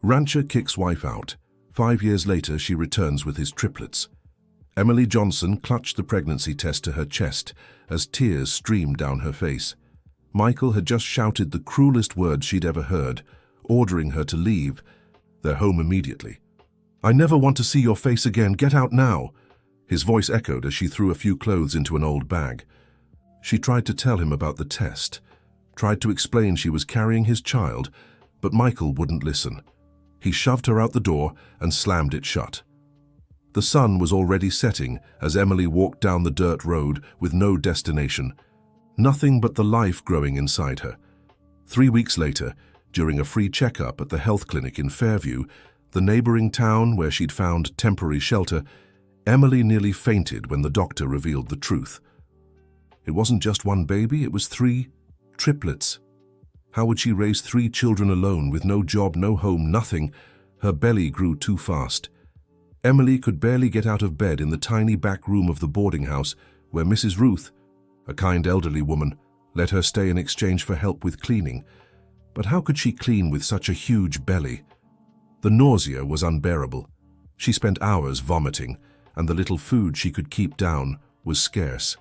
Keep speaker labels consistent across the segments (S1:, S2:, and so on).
S1: Rancher kicks wife out. 5 years later, she returns with his triplets. Emily Johnson clutched the pregnancy test to her chest as tears streamed down her face. Michael had just shouted the cruelest words she'd ever heard, ordering her to leave their home immediately. "I never want to see your face again. Get out now." His voice echoed as she threw a few clothes into an old bag. She tried to tell him about the test, tried to explain she was carrying his child, but Michael wouldn't listen. He shoved her out the door and slammed it shut. The sun was already setting as Emily walked down the dirt road with no destination, nothing but the life growing inside her. 3 weeks later, during a free checkup at the health clinic in Fairview, the neighboring town where she'd found temporary shelter, Emily nearly fainted when the doctor revealed the truth. It wasn't just one baby, it was 3 triplets. How would she raise 3 children alone with no job, no home, nothing? Her belly grew too fast. Emily could barely get out of bed in the tiny back room of the boarding house where Mrs. Ruth, a kind elderly woman, let her stay in exchange for help with cleaning. But how could she clean with such a huge belly? The nausea was unbearable. She spent hours vomiting, and the little food she could keep down was scarce.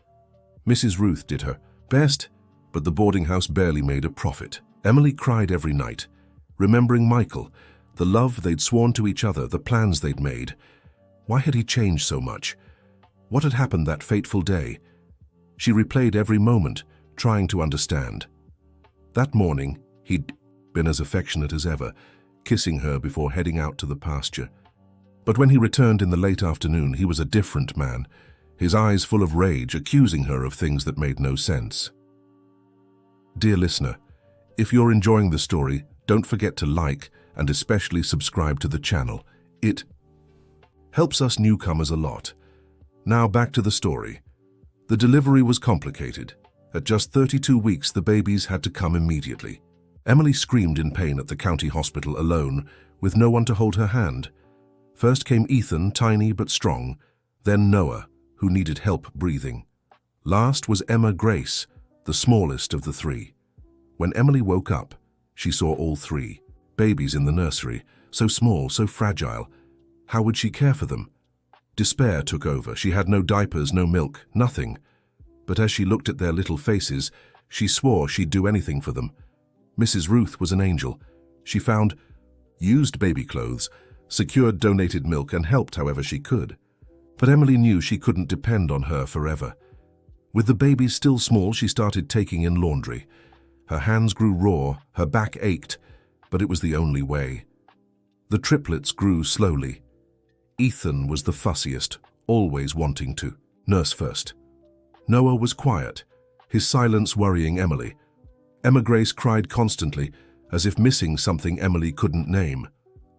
S1: Mrs. Ruth did her best, but the boarding house barely made a profit. Emily cried every night, remembering Michael, the love they'd sworn to each other, the plans they'd made. Why had he changed so much? What had happened that fateful day? She replayed every moment, trying to understand. That morning, he'd been as affectionate as ever, kissing her before heading out to the pasture. But when he returned in the late afternoon, he was a different man, his eyes full of rage, accusing her of things that made no sense. Dear listener, if you're enjoying the story, don't forget to like and especially subscribe to the channel. It helps us newcomers a lot. Now back to the story. The delivery was complicated. At just 32 weeks, the babies had to come immediately. Emily screamed in pain at the county hospital alone, with no one to hold her hand. First came Ethan, tiny but strong, then Noah, who needed help breathing. Last was Emma Grace, the smallest of the 3. When Emily woke up, she saw all 3, babies in the nursery, so small, so fragile. How would she care for them? Despair took over. She had no diapers, no milk, nothing. But as she looked at their little faces, she swore she'd do anything for them. Mrs. Ruth was an angel. She found used baby clothes, secured donated milk, and helped however she could. But Emily knew she couldn't depend on her forever. With the babies still small, she started taking in laundry. Her hands grew raw, her back ached, but it was the only way. The triplets grew slowly. Ethan was the fussiest, always wanting to nurse first. Noah was quiet, his silence worrying Emily. Emma Grace cried constantly, as if missing something Emily couldn't name.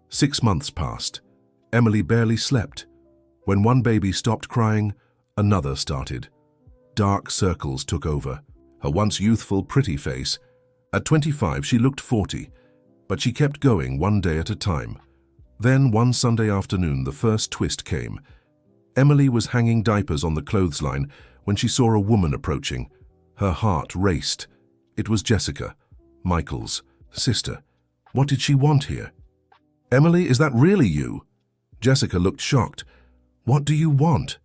S1: 6 months passed. Emily barely slept. When one baby stopped crying, another started. Dark circles took over. Her once youthful, pretty face. At 25, she looked 40, but she kept going one day at a time. Then, one Sunday afternoon, the first twist came. Emily was hanging diapers on the clothesline when she saw a woman approaching. Her heart raced. It was Jessica, Michael's sister. What did she want here? "Emily, is that really you?" Jessica looked shocked. "What do you want?"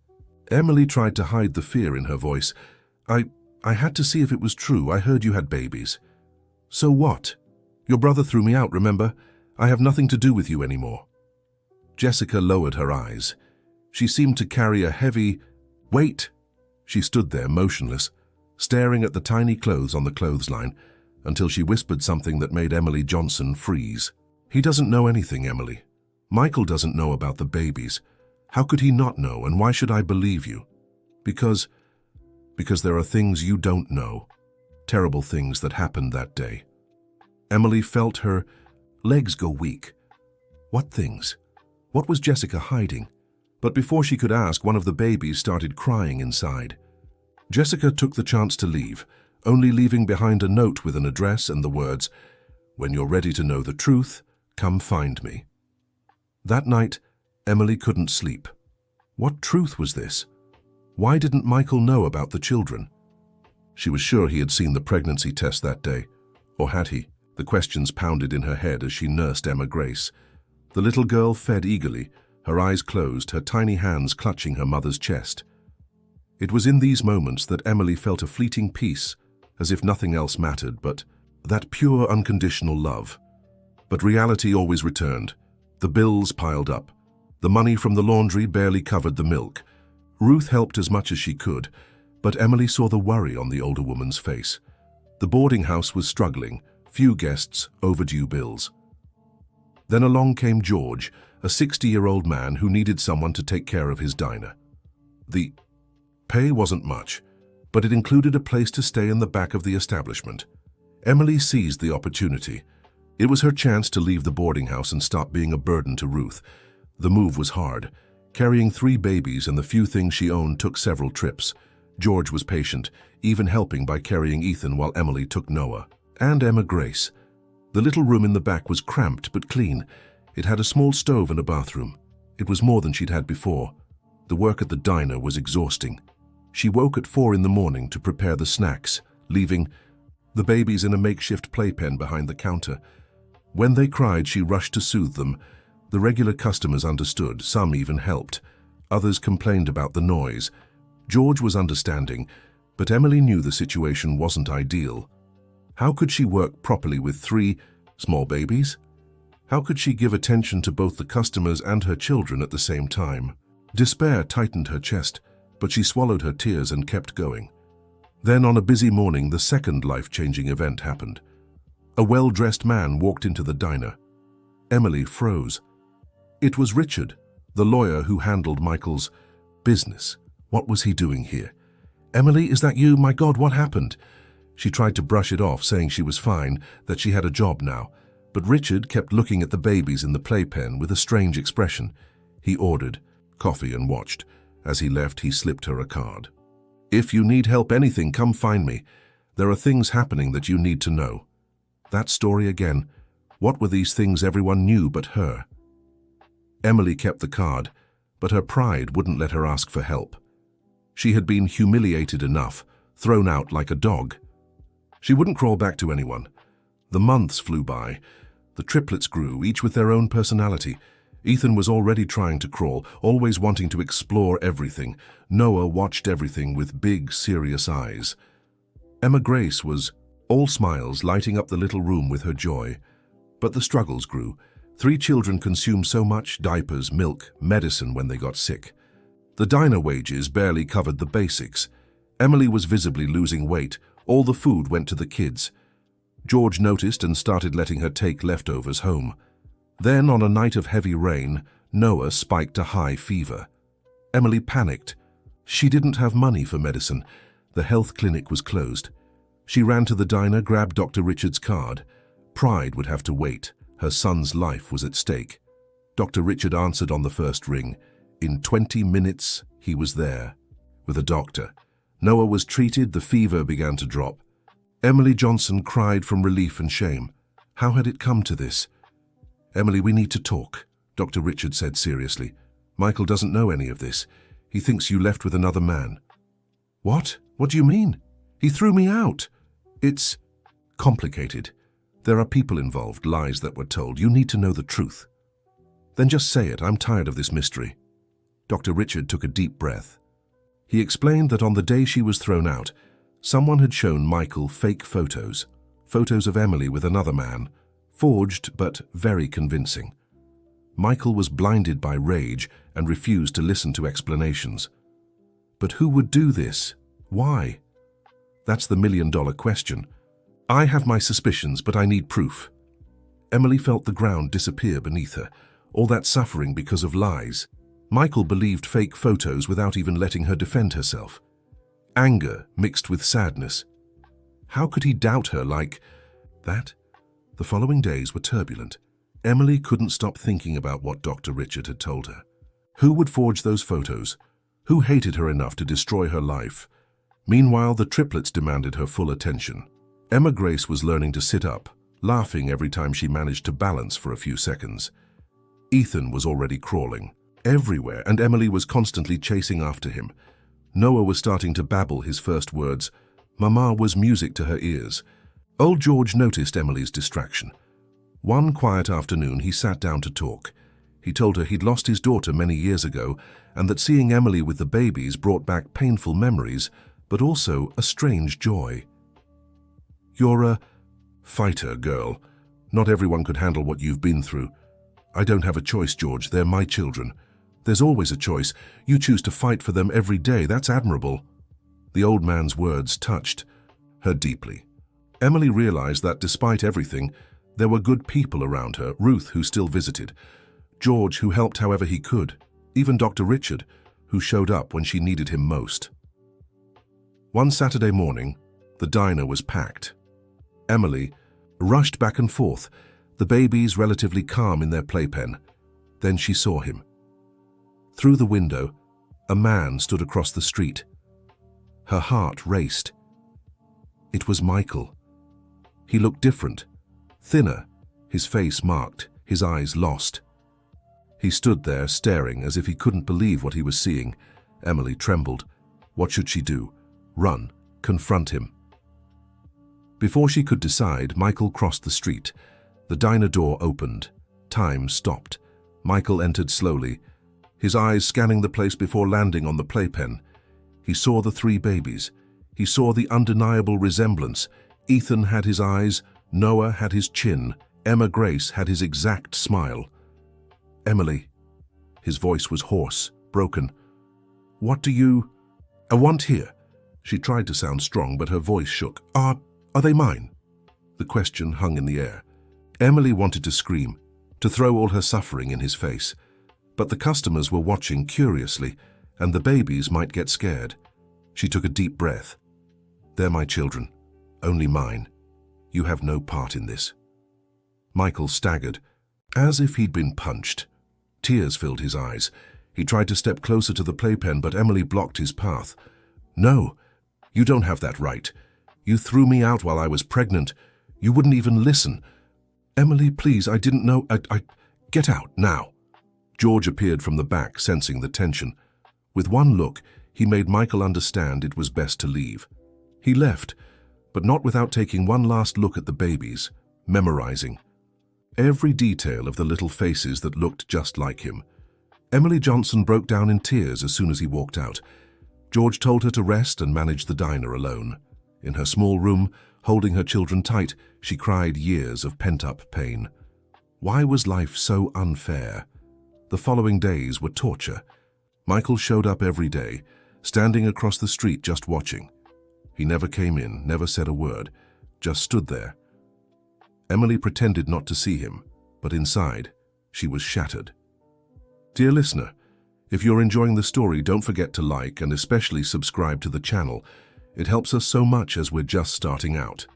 S1: Emily tried to hide the fear in her voice. I had to see if it was true. I heard you had babies." "So what? Your brother threw me out, remember? I have nothing to do with you anymore." Jessica lowered her eyes. She seemed to carry a heavy weight. She stood there motionless, staring at the tiny clothes on the clothesline, until she whispered something that made Emily Johnson freeze. "He doesn't know anything, Emily. Michael doesn't know about the babies. How could he not know, and why should I believe you? Because there are things you don't know. Terrible things that happened that day." Emily felt her legs go weak. What things? What was Jessica hiding? But before she could ask, one of the babies started crying inside. Jessica took the chance to leave, only leaving behind a note with an address and the words, "When you're ready to know the truth, come find me." That night, Emily couldn't sleep. What truth was this? Why didn't Michael know about the children? She was sure he had seen the pregnancy test that day. Or had he? The questions pounded in her head as she nursed Emma Grace. The little girl fed eagerly, her eyes closed, her tiny hands clutching her mother's chest. It was in these moments that Emily felt a fleeting peace, as if nothing else mattered but that pure, unconditional love. But reality always returned. The bills piled up. The money from the laundry barely covered the milk. Ruth helped as much as she could, but Emily saw the worry on the older woman's face. The boarding house was struggling, few guests, overdue bills. Then along came George, a 60-year-old man who needed someone to take care of his diner. The pay wasn't much, but it included a place to stay in the back of the establishment. Emily seized the opportunity. It was her chance to leave the boarding house and stop being a burden to Ruth. The move was hard. Carrying 3 babies and the few things she owned took several trips. George was patient, even helping by carrying Ethan while Emily took Noah and Emma Grace. The little room in the back was cramped but clean. It had a small stove and a bathroom. It was more than she'd had before. The work at the diner was exhausting. She woke at 4 in the morning to prepare the snacks, leaving the babies in a makeshift playpen behind the counter. When they cried, she rushed to soothe them. The regular customers understood, some even helped. Others complained about the noise. George was understanding, but Emily knew the situation wasn't ideal. How could she work properly with 3 small babies? How could she give attention to both the customers and her children at the same time? Despair tightened her chest, but she swallowed her tears and kept going. Then on a busy morning, the second life-changing event happened. A well-dressed man walked into the diner. Emily froze. It was Richard, the lawyer who handled Michael's business. What was he doing here? "Emily, is that you? My God, what happened?" She tried to brush it off, saying she was fine, that she had a job now. But Richard kept looking at the babies in the playpen with a strange expression. He ordered coffee and watched. As he left, he slipped her a card. "If you need help anything, come find me. There are things happening that you need to know." That story again. What were these things everyone knew but her? Emily kept the card, but her pride wouldn't let her ask for help. She had been humiliated enough, thrown out like a dog. She wouldn't crawl back to anyone. The months flew by. The triplets grew, each with their own personality. Ethan was already trying to crawl, always wanting to explore everything. Noah watched everything with big, serious eyes. Emma Grace was all smiles, lighting up the little room with her joy. But the struggles grew. 3 children consumed so much: diapers, milk, medicine when they got sick. The diner wages barely covered the basics. Emily was visibly losing weight. All the food went to the kids. George noticed and started letting her take leftovers home. Then, on a night of heavy rain, Noah spiked a high fever. Emily panicked. She didn't have money for medicine. The health clinic was closed. She ran to the diner, grabbed Dr. Richard's card. Pride would have to wait. Her son's life was at stake. Dr. Richard answered on the first ring. In 20 minutes, he was there, with a doctor. Noah was treated, the fever began to drop. Emily Johnson cried from relief and shame. How had it come to this? "Emily, we need to talk," Dr. Richard said seriously. "Michael doesn't know any of this. He thinks you left with another man." "What? What do you mean? He threw me out." "It's complicated. There are people involved, lies that were told. You need to know the truth." "Then just say it. I'm tired of this mystery." Dr. Richard took a deep breath. He explained that on the day she was thrown out, someone had shown Michael fake photos of Emily with another man, forged but very convincing. Michael was blinded by rage and refused to listen to explanations. But who would do this? Why? That's the million-dollar question. "I have my suspicions, but I need proof." Emily felt the ground disappear beneath her, all that suffering because of lies. Michael believed fake photos without even letting her defend herself. Anger mixed with sadness. How could he doubt her like that? The following days were turbulent. Emily couldn't stop thinking about what Dr. Richard had told her. Who would forge those photos? Who hated her enough to destroy her life? Meanwhile, the triplets demanded her full attention. Emma Grace was learning to sit up, laughing every time she managed to balance for a few seconds. Ethan was already crawling everywhere, and Emily was constantly chasing after him. Noah was starting to babble his first words. Mama was music to her ears. Old George noticed Emily's distraction. One quiet afternoon, he sat down to talk. He told her he'd lost his daughter many years ago and that seeing Emily with the babies brought back painful memories, but also a strange joy. "You're a fighter, girl. Not everyone could handle what you've been through. I don't have a choice, George. They're my children. There's always a choice. You choose to fight for them every day. That's admirable." The old man's words touched her deeply. Emily realized that despite everything, there were good people around her. Ruth, who still visited. George, who helped however he could. Even Dr. Richard, who showed up when she needed him most. One Saturday morning, the diner was packed. Emily rushed back and forth, the babies relatively calm in their playpen. Then she saw him. Through the window, a man stood across the street. Her heart raced. It was Michael. He looked different, thinner, his face marked, his eyes lost. He stood there staring as if he couldn't believe what he was seeing. Emily trembled. What should she do? Run, confront him. Before she could decide, Michael crossed the street. The diner door opened. Time stopped. Michael entered slowly, his eyes scanning the place before landing on the playpen. He saw the 3 babies. He saw the undeniable resemblance. Ethan had his eyes, Noah had his chin, Emma Grace had his exact smile. "Emily," his voice was hoarse, broken. "What do you... I want here." She tried to sound strong, but her voice shook. Are they mine?" The question hung in the air. Emily wanted to scream, to throw all her suffering in his face. But the customers were watching curiously, and the babies might get scared. She took a deep breath. "They're my children, only mine. You have no part in this." Michael staggered, as if he'd been punched. Tears filled his eyes. He tried to step closer to the playpen, but Emily blocked his path. "No, you don't have that right. You threw me out while I was pregnant. You wouldn't even listen." "Emily, please, I didn't know. I Get out, now." George appeared from the back, sensing the tension. With one look, he made Michael understand it was best to leave. He left, but not without taking one last look at the babies, memorizing every detail of the little faces that looked just like him. Emily Johnson broke down in tears as soon as he walked out. George told her to rest and manage the diner alone. In her small room, holding her children tight, she cried years of pent-up pain. Why was life so unfair? The following days were torture. Michael showed up every day, standing across the street just watching. He never came in, never said a word, just stood there. Emily pretended not to see him, but inside, she was shattered. Dear listener, if you're enjoying the story, don't forget to like and especially subscribe to the channel. It helps us so much as we're just starting out.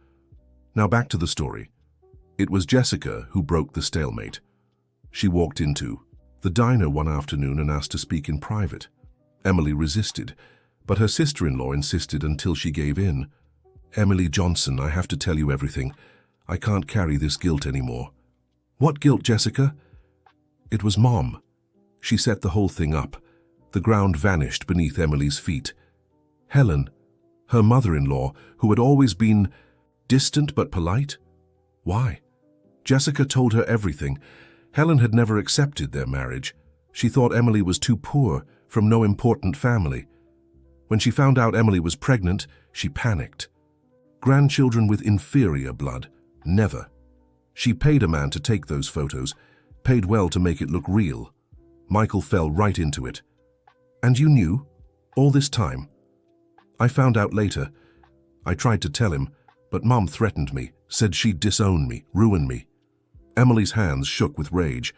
S1: Now back to the story. It was Jessica who broke the stalemate. She walked into the diner one afternoon and asked to speak in private. Emily resisted, but her sister-in-law insisted until she gave in. "Emily Johnson, I have to tell you everything. I can't carry this guilt anymore." "What guilt, Jessica?" "It was Mom. She set the whole thing up." The ground vanished beneath Emily's feet. Helen, her mother-in-law, who had always been distant but polite? Why? Jessica told her everything. Helen had never accepted their marriage. She thought Emily was too poor, from no important family. When she found out Emily was pregnant, she panicked. Grandchildren with inferior blood, never. She paid a man to take those photos, paid well to make it look real. Michael fell right into it. "And you knew? All this time?" "I found out later. I tried to tell him, but Mom threatened me, said she'd disown me, ruin me." Emily's hands shook with rage.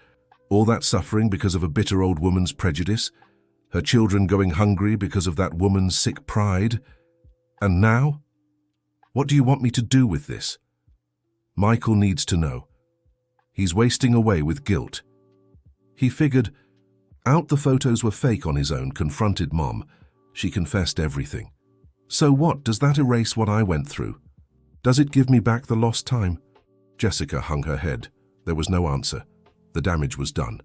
S1: All that suffering because of a bitter old woman's prejudice? Her children going hungry because of that woman's sick pride? And now? What do you want me to do with this? Michael needs to know. He's wasting away with guilt. He figured out the photos were fake on his own, confronted Mom. She confessed everything. So what? Does that erase what I went through? Does it give me back the lost time? Jessica hung her head. There was no answer. The damage was done.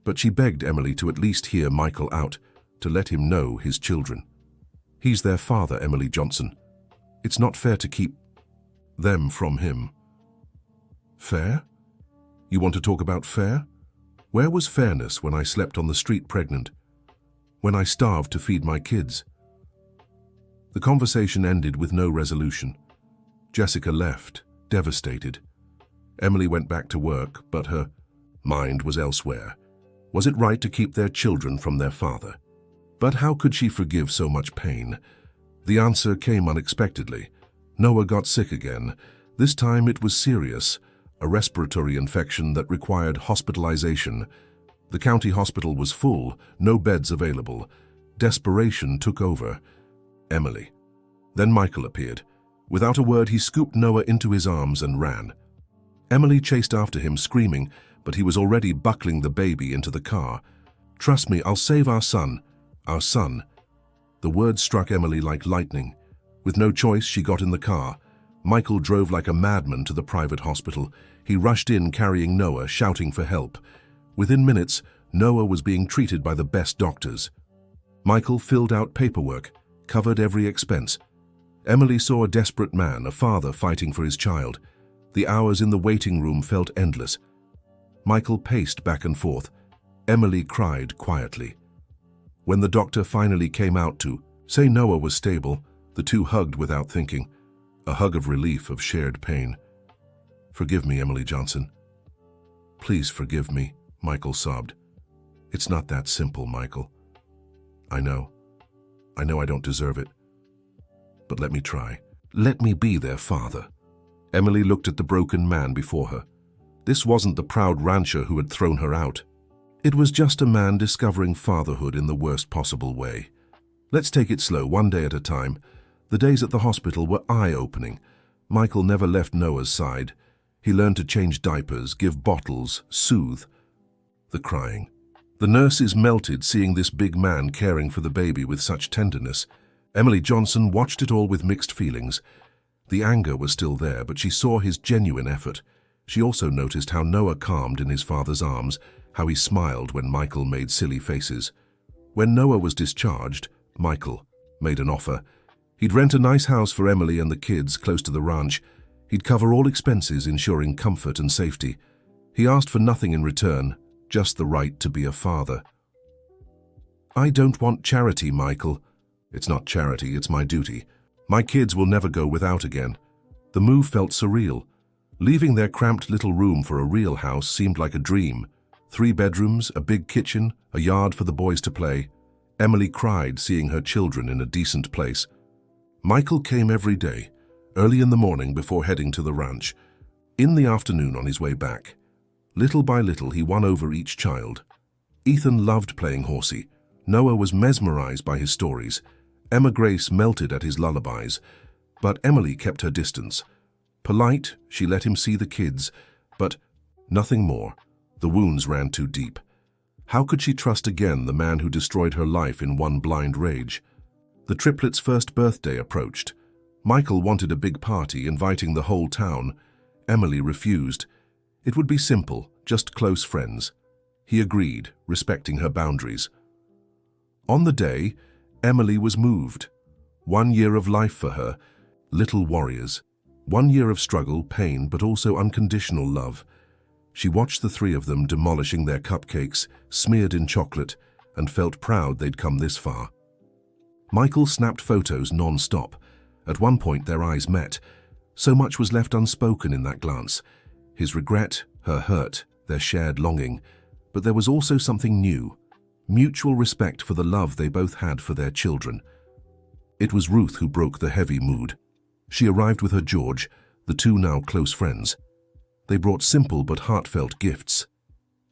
S1: But she begged Emily to at least hear Michael out, to let him know his children. He's their father, Emily Johnson. It's not fair to keep them from him. Fair? You want to talk about fair? Where was fairness when I slept on the street pregnant? When I starved to feed my kids? The conversation ended with no resolution. Jessica left, devastated. Emily went back to work, but her mind was elsewhere. Was it right to keep their children from their father? But how could she forgive so much pain? The answer came unexpectedly. Noah got sick again. This time it was serious, a respiratory infection that required hospitalization. The county hospital was full, no beds available. Desperation took over. Emily. Then Michael appeared. Without a word, he scooped Noah into his arms and ran. Emily chased after him, screaming, but he was already buckling the baby into the car. "Trust me, I'll save our son. Our son." The words struck Emily like lightning. With no choice, she got in the car. Michael drove like a madman to the private hospital. He rushed in carrying Noah, shouting for help. Within minutes, Noah was being treated by the best doctors. Michael filled out paperwork, covered every expense. Emily saw a desperate man, a father fighting for his child. The hours in the waiting room felt endless. Michael paced back and forth. Emily cried quietly. When the doctor finally came out to say Noah was stable, the two hugged without thinking, a hug of relief, of shared pain. "Forgive me, Emily Johnson." "Please forgive me," Michael sobbed. "It's not that simple, Michael. I know I don't deserve it. But let me try. Let me be their father." Emily looked at the broken man before her. This wasn't the proud rancher who had thrown her out. It was just a man discovering fatherhood in the worst possible way. Let's take it slow, one day at a time. The days at the hospital were eye-opening. Michael never left Noah's side. He learned to change diapers, give bottles, soothe. The crying. The nurses melted seeing this big man caring for the baby with such tenderness. Emily Johnson watched it all with mixed feelings. The anger was still there, but she saw his genuine effort. She also noticed how Noah calmed in his father's arms, how he smiled when Michael made silly faces. When Noah was discharged, Michael made an offer. He'd rent a nice house for Emily and the kids close to the ranch. He'd cover all expenses, ensuring comfort and safety. He asked for nothing in return, just the right to be a father. "I don't want charity, Michael." "It's not charity, it's my duty. My kids will never go without again." The move felt surreal. Leaving their cramped little room for a real house seemed like a dream. 3 bedrooms, a big kitchen, a yard for the boys to play. Emily cried seeing her children in a decent place. Michael came every day, early in the morning before heading to the ranch, in the afternoon on his way back. Little by little, he won over each child. Ethan loved playing horsey. Noah was mesmerized by his stories. Emma Grace melted at his lullabies. But Emily kept her distance. Polite, she let him see the kids, but nothing more. The wounds ran too deep. How could she trust again the man who destroyed her life in one blind rage? The triplets' first birthday approached. Michael wanted a big party, inviting the whole town. Emily refused. It would be simple, just close friends. He agreed, respecting her boundaries. On the day, Emily was moved. 1 year of life for her, little warriors. 1 year of struggle, pain, but also unconditional love. She watched the 3 of them demolishing their cupcakes, smeared in chocolate, and felt proud they'd come this far. Michael snapped photos non-stop. At one point, their eyes met. So much was left unspoken in that glance. His regret, her hurt, their shared longing. But there was also something new. Mutual respect for the love they both had for their children. It was Ruth who broke the heavy mood. She arrived with her George, the 2 now close friends. They brought simple but heartfelt gifts.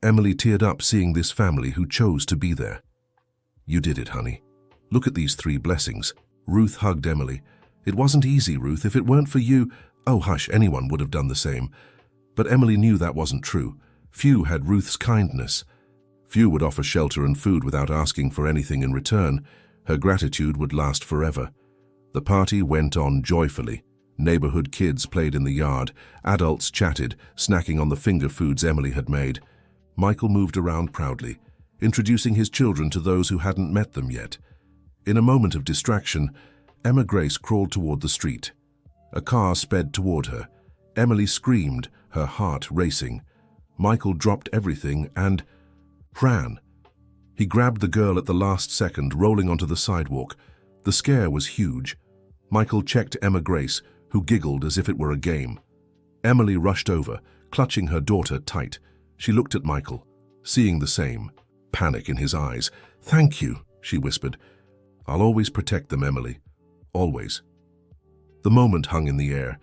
S1: Emily teared up seeing this family who chose to be there. "You did it, honey. Look at these 3 blessings." Ruth hugged Emily. "It wasn't easy, Ruth. If it weren't for you—" "Oh, hush, anyone would have done the same." But Emily knew that wasn't true. Few had Ruth's kindness. Few would offer shelter and food without asking for anything in return. Her gratitude would last forever. The party went on joyfully. Neighborhood kids played in the yard. Adults chatted, snacking on the finger foods Emily had made. Michael moved around proudly, introducing his children to those who hadn't met them yet. In a moment of distraction, Emma Grace crawled toward the street. A car sped toward her. Emily screamed, her heart racing. Michael dropped everything and Fran. He grabbed the girl at the last second, rolling onto the sidewalk. The scare was huge. Michael checked Emma Grace, who giggled as if it were a game. Emily rushed over, clutching her daughter tight. She looked at Michael, seeing the same, panic in his eyes. "Thank you," she whispered. "I'll always protect them, Emily. Always." The moment hung in the air.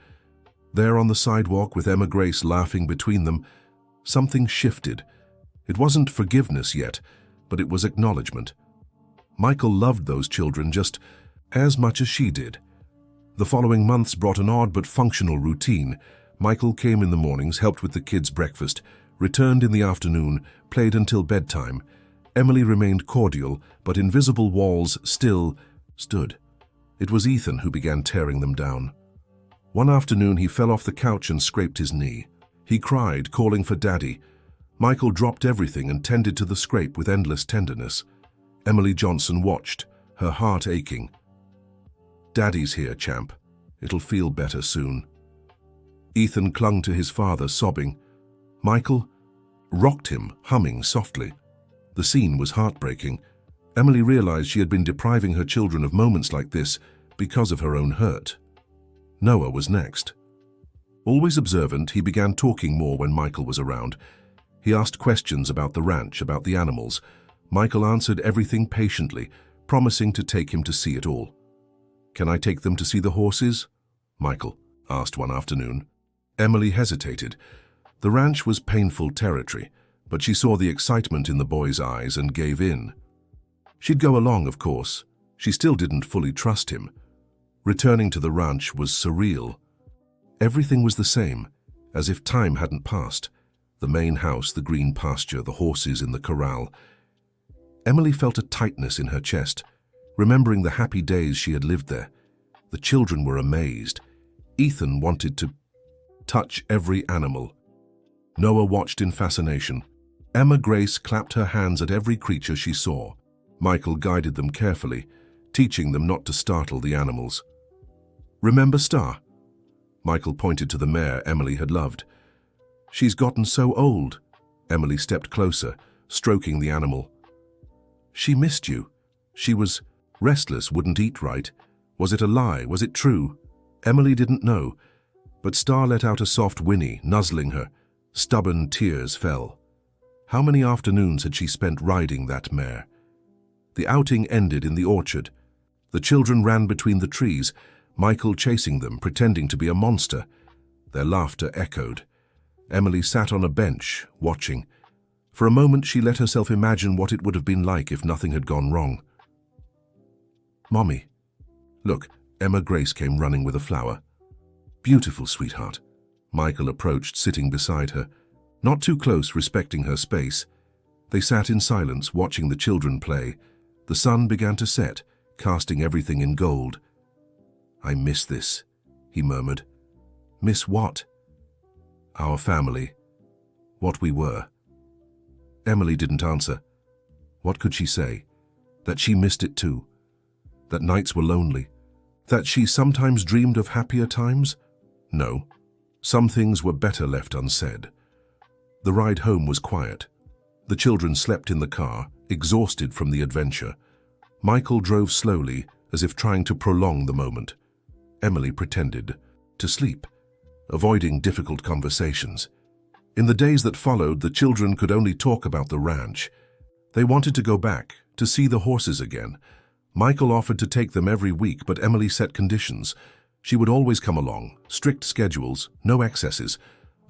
S1: There on the sidewalk with Emma Grace laughing between them, something shifted. It wasn't forgiveness yet, but it was acknowledgement. Michael loved those children just as much as she did. The following months brought an odd but functional routine. Michael came in the mornings, helped with the kids' breakfast, returned in the afternoon, played until bedtime. Emily remained cordial, but invisible walls still stood. It was Ethan who began tearing them down. One afternoon he fell off the couch and scraped his knee. He cried, calling for Daddy. Michael dropped everything and tended to the scrape with endless tenderness. Emily Johnson watched, her heart aching. "Daddy's here, champ. It'll feel better soon." Ethan clung to his father, sobbing. Michael rocked him, humming softly. The scene was heartbreaking. Emily realized she had been depriving her children of moments like this because of her own hurt. Noah was next. Always observant, he began talking more when Michael was around. He asked questions about the ranch, about the animals. Michael answered everything patiently, promising to take him to see it all. "Can I take them to see the horses?" Michael asked one afternoon. Emily hesitated. The ranch was painful territory, but she saw the excitement in the boy's eyes and gave in. She'd go along, of course. She still didn't fully trust him. Returning to the ranch was surreal. Everything was the same, as if time hadn't passed. The main house, the green pasture, the horses in the corral. Emily felt a tightness in her chest, remembering the happy days she had lived there. The children were amazed. Ethan wanted to touch every animal. Noah watched in fascination. Emma Grace clapped her hands at every creature she saw. Michael guided them carefully, teaching them not to startle the animals. "Remember Star?" Michael pointed to the mare Emily had loved. "She's gotten so old." Emily stepped closer, stroking the animal. "She missed you. She was restless, wouldn't eat right. Was it a lie? Was it true?" Emily didn't know, but Star let out a soft whinny, nuzzling her. Stubborn tears fell. How many afternoons had she spent riding that mare? The outing ended in the orchard. The children ran between the trees, Michael chasing them, pretending to be a monster. Their laughter echoed. Emily sat on a bench, watching. For a moment she let herself imagine what it would have been like if nothing had gone wrong. "Mommy, look," Emma Grace came running with a flower. "Beautiful, sweetheart." Michael approached, sitting beside her. Not too close, respecting her space. They sat in silence, watching the children play. The sun began to set, casting everything in gold. "I miss this," he murmured. "Miss what?" "Our family. What we were." Emily didn't answer. What could she say? That she missed it too? That nights were lonely? That she sometimes dreamed of happier times? No. Some things were better left unsaid. The ride home was quiet. The children slept in the car, exhausted from the adventure. Michael drove slowly, as if trying to prolong the moment. Emily pretended to sleep, avoiding difficult conversations. In the days that followed, the children could only talk about the ranch. They wanted to go back, to see the horses again. Michael offered to take them every week, but Emily set conditions. She would always come along, strict schedules, no excesses.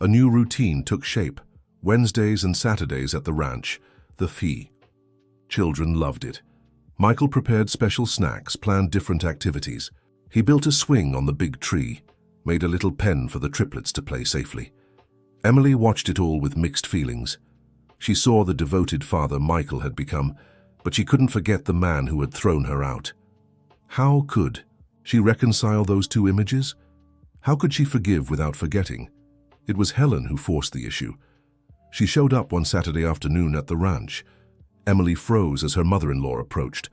S1: A new routine took shape. Wednesdays and Saturdays at the ranch, the fee. Children loved it. Michael prepared special snacks, planned different activities. He built a swing on the big tree, made a little pen for the triplets to play safely. Emily watched it all with mixed feelings. She saw the devoted father Michael had become, but she couldn't forget the man who had thrown her out. How could she reconcile those two images? How could she forgive without forgetting? It was Helen who forced the issue. She showed up one Saturday afternoon at the ranch. Emily froze as her mother-in-law approached.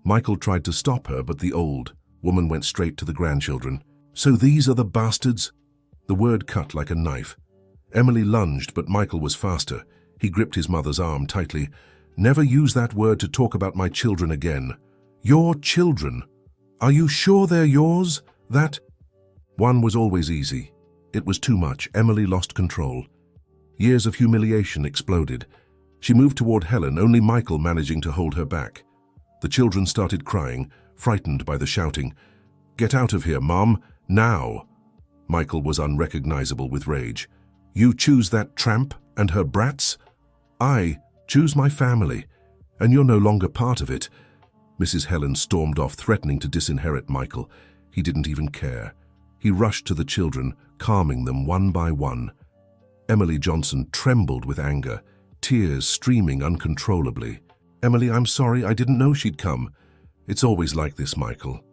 S1: Michael tried to stop her, but the old woman went straight to the grandchildren. "So these are the bastards?" The word cut like a knife. Emily lunged, but Michael was faster. He gripped his mother's arm tightly. Never use that word to talk about my children again. Your children? Are you sure they're yours? That one was always easy. It was too much. Emily lost control. Years of humiliation exploded. She moved toward Helen, only Michael managing to hold her back. The children started crying, frightened by the shouting. "Get out of here, Mom, now!" Michael was unrecognizable with rage. "You choose that tramp and her brats? I choose my family, and you're no longer part of it." Mrs. Helen stormed off, threatening to disinherit Michael. He didn't even care. He rushed to the children, calming them one by one. Emily Johnson trembled with anger, tears streaming uncontrollably. "Emily, I'm sorry, I didn't know she'd come. It's always like this, Michael.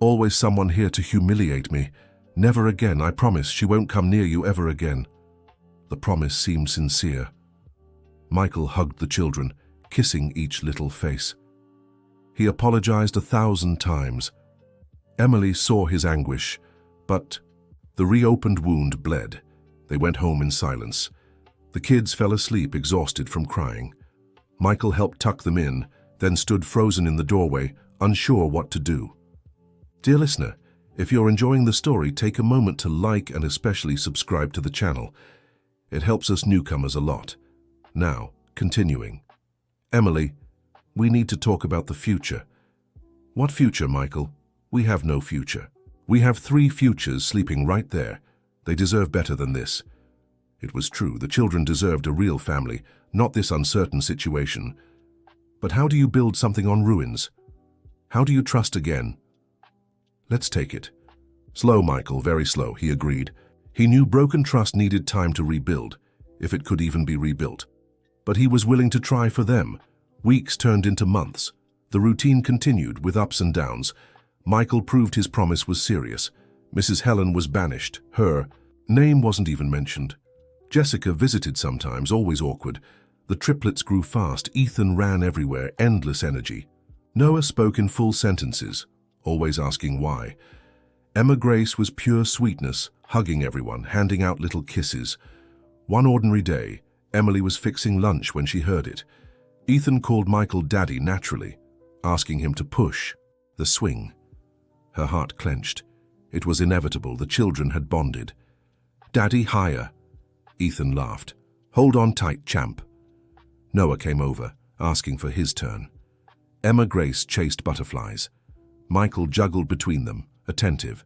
S1: Always someone here to humiliate me. Never again, I promise she won't come near you ever again." The promise seemed sincere. Michael hugged the children, kissing each little face. He apologized 1,000 times. Emily saw his anguish, but the reopened wound bled. They went home in silence. The kids fell asleep, exhausted from crying. Michael helped tuck them in, then stood frozen in the doorway, unsure what to do. Dear listener, if you're enjoying the story, take a moment to like and especially subscribe to the channel. It helps us newcomers a lot. Now, continuing. Emily, we need to talk about the future. What future, Michael? We have no future. We have 3 futures sleeping right there. They deserve better than this. It was true, the children deserved a real family, not this uncertain situation. But how do you build something on ruins? How do you trust again? Let's take it. Slow, Michael, very slow, he agreed. He knew broken trust needed time to rebuild, if it could even be rebuilt. But he was willing to try for them. Weeks turned into months. The routine continued with ups and downs. Michael proved his promise was serious. Mrs. Helen was banished. Her name wasn't even mentioned. Jessica visited sometimes, always awkward. The triplets grew fast. Ethan ran everywhere, endless energy. Noah spoke in full sentences, always asking why. Emma Grace was pure sweetness, hugging everyone, handing out little kisses. One ordinary day, Emily was fixing lunch when she heard it. Ethan called Michael Daddy naturally, asking him to push the swing. Her heart clenched. It was inevitable. The children had bonded. "Daddy, higher." Ethan laughed. "Hold on tight, champ." Noah came over, asking for his turn. Emma Grace chased butterflies. Michael juggled between them, attentive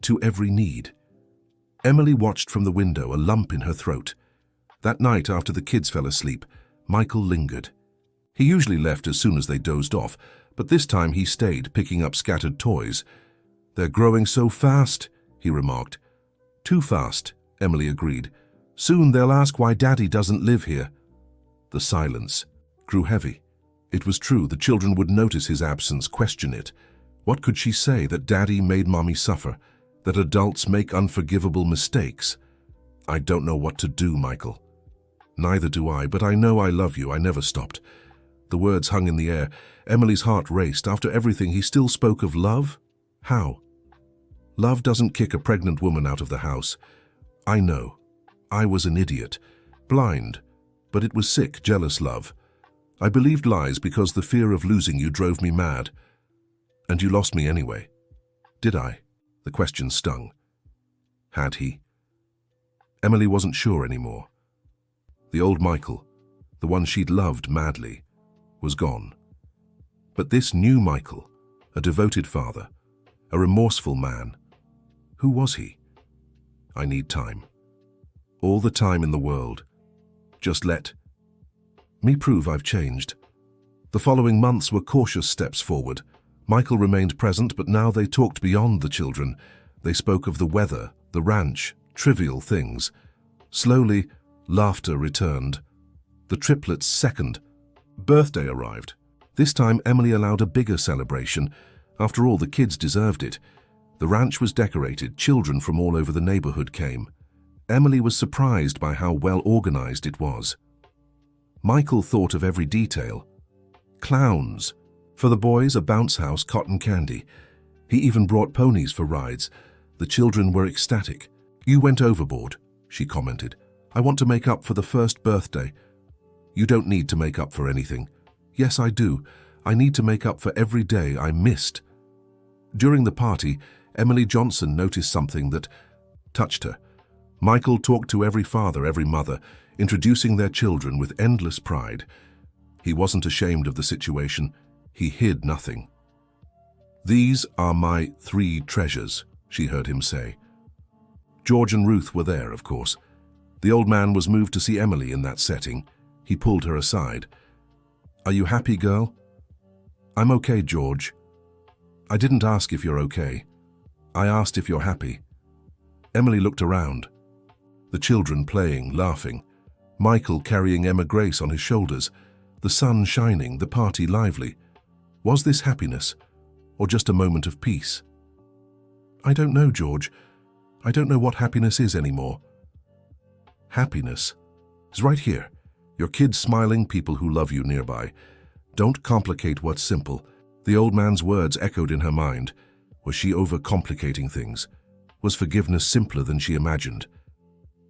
S1: to every need. Emily watched from the window, a lump in her throat. That night, after the kids fell asleep, Michael lingered. He usually left as soon as they dozed off, but this time he stayed, picking up scattered toys. "They're growing so fast," he remarked. "Too fast," Emily agreed. "Soon they'll ask why Daddy doesn't live here." The silence grew heavy. It was true, the children would notice his absence, question it. What could she say? That Daddy made Mommy suffer? That adults make unforgivable mistakes? "I don't know what to do, Michael." "Neither do I, but I know I love you. I never stopped." The words hung in the air. Emily's heart raced. After everything, he still spoke of love? How? Love doesn't kick a pregnant woman out of the house. I know. I was an idiot. Blind. But it was sick, jealous love. I believed lies because the fear of losing you drove me mad. And you lost me anyway. Did I? The question stung. Had he? Emily wasn't sure anymore. The old Michael, the one she'd loved madly, was gone. But this new Michael, a devoted father, a remorseful man, who was he? I need time. All the time in the world. Just let me prove I've changed. The following months were cautious steps forward. Michael remained present, but now they talked beyond the children. They spoke of the weather, the ranch, trivial things. Slowly, laughter returned. The triplets' second birthday arrived. This time, Emily allowed a bigger celebration. After all, the kids deserved it. The ranch was decorated. Children from all over the neighborhood came. Emily was surprised by how well organized it was. Michael thought of every detail. Clowns. For the boys, a bounce house, cotton candy. He even brought ponies for rides. The children were ecstatic. "You went overboard," she commented. "I want to make up for the first birthday." You don't need to make up for anything. Yes, I do. I need to make up for every day I missed. During the party, Emily Johnson noticed something that touched her. Michael talked to every father, every mother, introducing their children with endless pride. He wasn't ashamed of the situation. He hid nothing. "These are my 3 treasures," she heard him say. George and Ruth were there, of course. The old man was moved to see Emily in that setting. He pulled her aside. "Are you happy, girl?" "I'm okay, George. I didn't ask if you're okay. I asked if you're happy." Emily looked around. The children playing, laughing. Michael carrying Emma Grace on his shoulders. The sun shining, the party lively. Was this happiness, or just a moment of peace? "I don't know, George. I don't know what happiness is anymore." Happiness is right here. Your kids smiling, people who love you nearby. Don't complicate what's simple. The old man's words echoed in her mind. Was she overcomplicating things? Was forgiveness simpler than she imagined?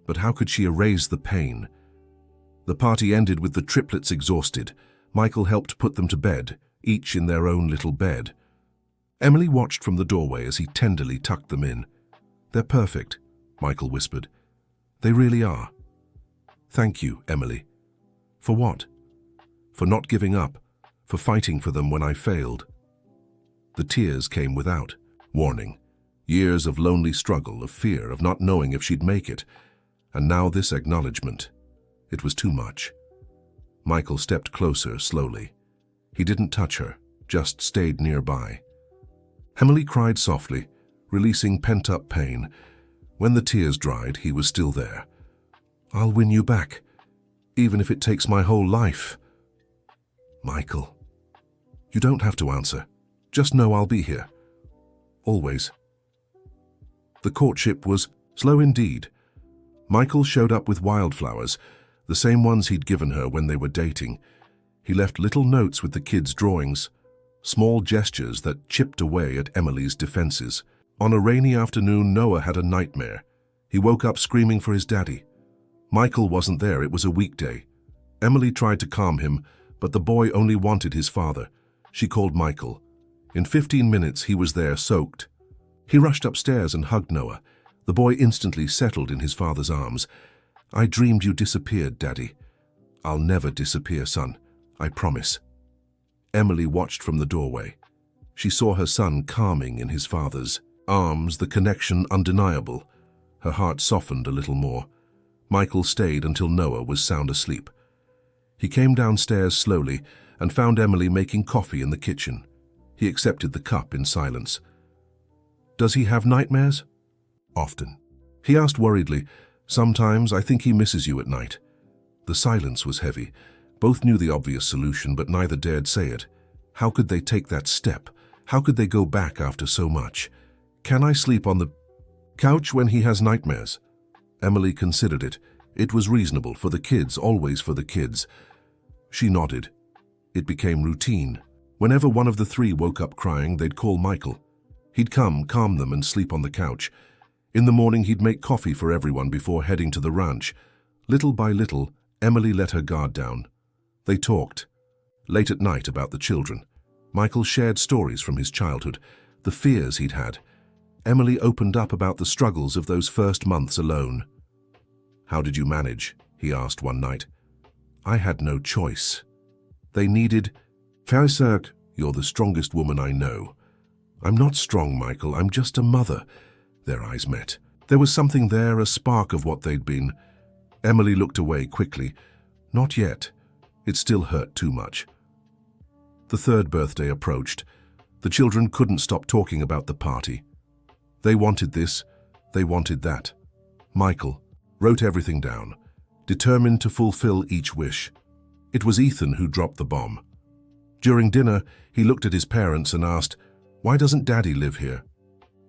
S1: But how could she erase the pain? The party ended with the triplets exhausted. Michael helped put them to bed, each in their own little bed. Emily watched from the doorway as he tenderly tucked them in. "They're perfect," Michael whispered. "They really are. Thank you, Emily." "For what?" "For not giving up, for fighting for them when I failed." The tears came without warning. Years of lonely struggle, of fear, of not knowing if she'd make it. And now this acknowledgement. It was too much. Michael stepped closer, slowly. He didn't touch her, just stayed nearby. Emily cried softly, releasing pent-up pain. When the tears dried, he was still there. "I'll win you back, even if it takes my whole life." "Michael." "You don't have to answer. Just know I'll be here. Always." The courtship was slow indeed. Michael showed up with wildflowers, the same ones he'd given her when they were dating. He left little notes with the kids' drawings, small gestures that chipped away at Emily's defenses. On a rainy afternoon, Noah had a nightmare. He woke up screaming for his daddy. Michael wasn't there, it was a weekday. Emily tried to calm him, but the boy only wanted his father. She called Michael. In 15 minutes, he was there, soaked. He rushed upstairs and hugged Noah. The boy instantly settled in his father's arms. "I dreamed you disappeared, Daddy." "I'll never disappear, son. I promise." Emily watched from the doorway. She saw her son calming in his father's arms, the connection undeniable. Her heart softened a little more. Michael stayed until Noah was sound asleep. He came downstairs slowly and found Emily making coffee in the kitchen. He accepted the cup in silence. "Does he have nightmares?" "Often." He asked worriedly. "Sometimes I think he misses you at night." The silence was heavy. Both knew the obvious solution, but neither dared say it. How could they take that step? How could they go back after so much? "Can I sleep on the couch when he has nightmares?" Emily considered it. It was reasonable, for the kids, always for the kids. She nodded. It became routine. Whenever one of the 3 woke up crying, they'd call Michael. He'd come, calm them, and sleep on the couch. In the morning, he'd make coffee for everyone before heading to the ranch. Little by little, Emily let her guard down. They talked. Late at night about the children. Michael shared stories from his childhood, the fears he'd had. Emily opened up about the struggles of those first months alone. "How did you manage?" he asked one night. "I had no choice. They needed..." "Faisert, you're the strongest woman I know." "I'm not strong, Michael. I'm just a mother." Their eyes met. There was something there, a spark of what they'd been. Emily looked away quickly. Not yet. It still hurt too much. The 3rd birthday approached. The children couldn't stop talking about the party. They wanted this, they wanted that. Michael wrote everything down, determined to fulfill each wish. It was Ethan who dropped the bomb. During dinner, he looked at his parents and asked, "Why doesn't Daddy live here?"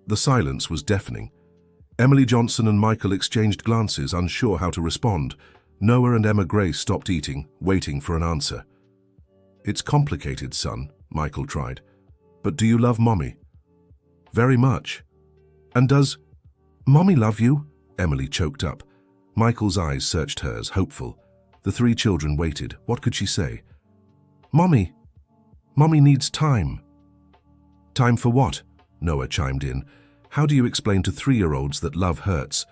S1: The silence was deafening. Emily Johnson and Michael exchanged glances, unsure how to respond. Noah and Emma Grace stopped eating, waiting for an answer. "It's complicated, son," Michael tried. "But do you love Mommy?" "Very much." "And does Mommy love you?" Emily choked up. Michael's eyes searched hers, hopeful. The three children waited. What could she say? "Mommy! Mommy needs time." "Time for what?" Noah chimed in. "How do you explain to 3-year-olds that love hurts?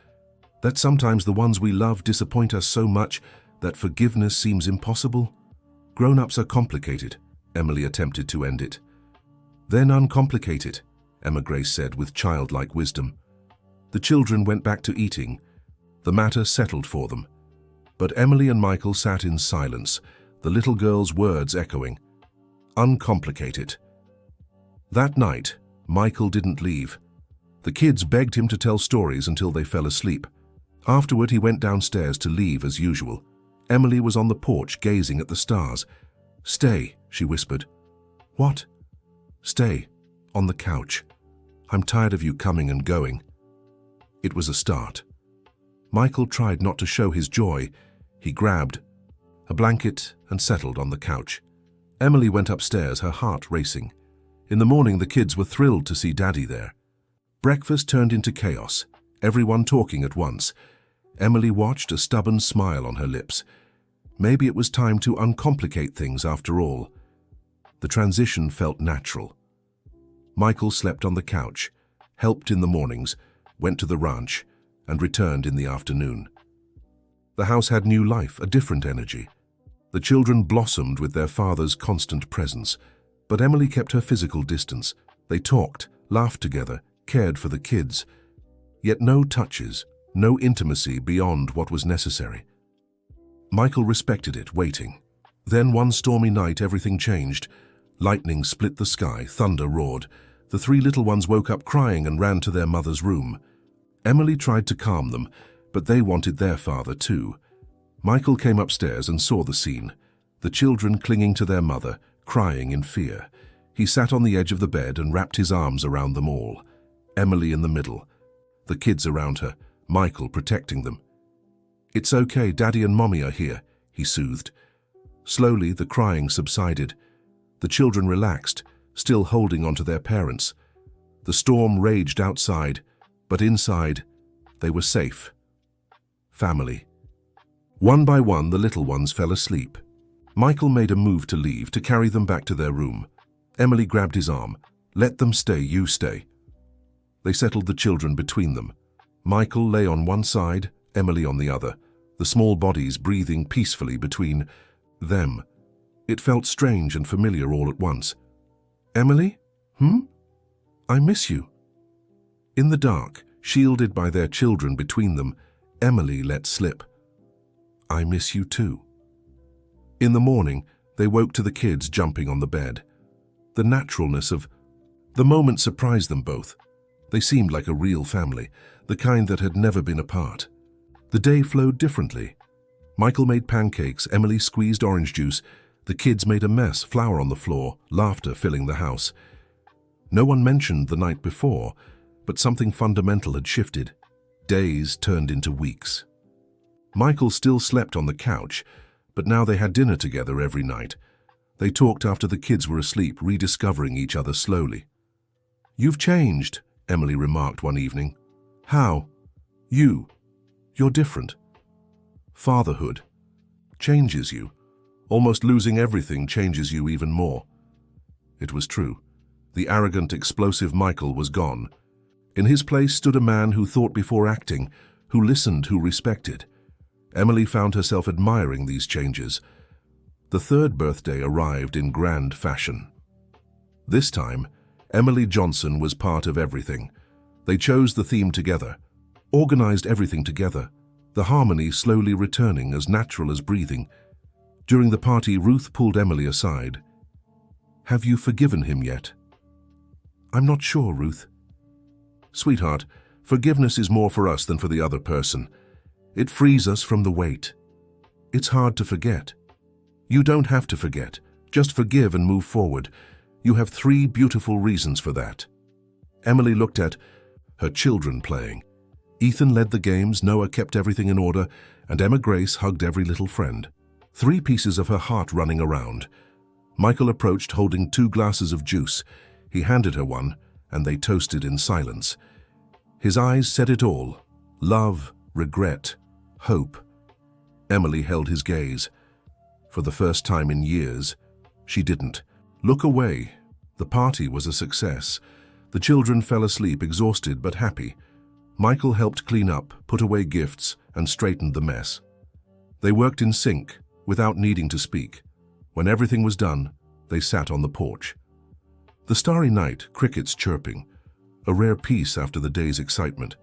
S1: That sometimes the ones we love disappoint us so much that forgiveness seems impossible? Grown-ups are complicated." Emily attempted to end it. "Then uncomplicate it," Emma Grace said with childlike wisdom. The children went back to eating. The matter settled for them. But Emily and Michael sat in silence, the little girl's words echoing. Uncomplicate it. That night, Michael didn't leave. The kids begged him to tell stories until they fell asleep. Afterward, he went downstairs to leave as usual. Emily was on the porch gazing at the stars. "Stay," she whispered. "What?" "Stay, on the couch. I'm tired of you coming and going." It was a start. Michael tried not to show his joy. He grabbed a blanket and settled on the couch. Emily went upstairs, her heart racing. In the morning, the kids were thrilled to see Daddy there. Breakfast turned into chaos, everyone talking at once. Emily watched, a stubborn smile on her lips. Maybe it was time to uncomplicate things after all. The transition felt natural. Michael slept on the couch, helped in the mornings, went to the ranch, and returned in the afternoon. The house had new life, a different energy. The children blossomed with their father's constant presence, but Emily kept her physical distance. They talked, laughed together, cared for the kids. Yet no touches, no intimacy beyond what was necessary. Michael respected it, waiting. Then one stormy night, everything changed. Lightning split the sky, thunder roared. The three little ones woke up crying and ran to their mother's room. Emily tried to calm them, but they wanted their father too. Michael came upstairs and saw the scene. The children clinging to their mother, crying in fear. He sat on the edge of the bed and wrapped his arms around them all. Emily in the middle. The kids around her, Michael protecting them. "It's okay, Daddy and Mommy are here," he soothed. Slowly, the crying subsided. The children relaxed, still holding onto their parents. The storm raged outside, but inside, they were safe. Family. One by one, the little ones fell asleep. Michael made a move to leave, to carry them back to their room. Emily grabbed his arm. "Let them stay, you stay." They settled the children between them. Michael lay on one side, Emily on the other, the small bodies breathing peacefully between them. It felt strange and familiar all at once. "Emily? I miss you." In the dark, shielded by their children between them, Emily let slip, "I miss you too." In the morning, they woke to the kids jumping on the bed. The naturalness of the moment surprised them both. They seemed like a real family, the kind that had never been apart. The day flowed differently. Michael made pancakes, Emily squeezed orange juice. The kids made a mess, flour on the floor, laughter filling the house. No one mentioned the night before, but something fundamental had shifted. Days turned into weeks. Michael still slept on the couch, but now they had dinner together every night. They talked after the kids were asleep, rediscovering each other slowly. "You've changed," Emily remarked one evening. "How?" You're different." Fatherhood changes you. Almost losing everything changes you even more. It was true. The arrogant, explosive Michael was gone. In his place stood a man who thought before acting, who listened, who respected. Emily found herself admiring these changes. The third birthday arrived in grand fashion. This time, Emily Johnson was part of everything. They chose the theme together, organized everything together, the harmony slowly returning, as natural as breathing. During the party, Ruth pulled Emily aside. "Have you forgiven him yet?" "I'm not sure, Ruth." "Sweetheart, forgiveness is more for us than for the other person. It frees us from the weight. It's hard to forget. You don't have to forget. Just forgive and move forward. You have 3 beautiful reasons for that." Emily looked at her children playing. Ethan led the games, Noah kept everything in order, and Emma Grace hugged every little friend. 3 pieces of her heart running around. Michael approached holding 2 glasses of juice. He handed her one, and they toasted in silence. His eyes said it all: love, regret, hope. Emily held his gaze. For the first time in years, she didn't look away. The party was a success. The children fell asleep, exhausted but happy. Michael helped clean up, put away gifts, and straightened the mess. They worked in sync, without needing to speak. When everything was done, they sat on the porch. The starry night, crickets chirping, a rare peace after the day's excitement.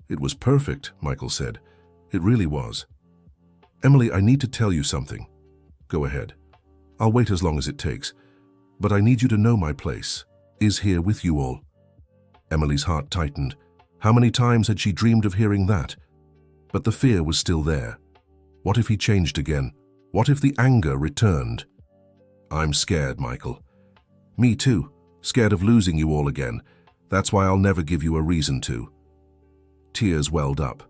S1: "It was perfect," Michael said. "It really was." "Emily, I need to tell you something." "Go ahead. I'll wait as long as it takes. But I need you to know my place is here with you all." Emily's heart tightened. How many times had she dreamed of hearing that? But the fear was still there. What if he changed again? What if the anger returned? "I'm scared, Michael." "Me too. Scared of losing you all again. That's why I'll never give you a reason to." Tears welled up.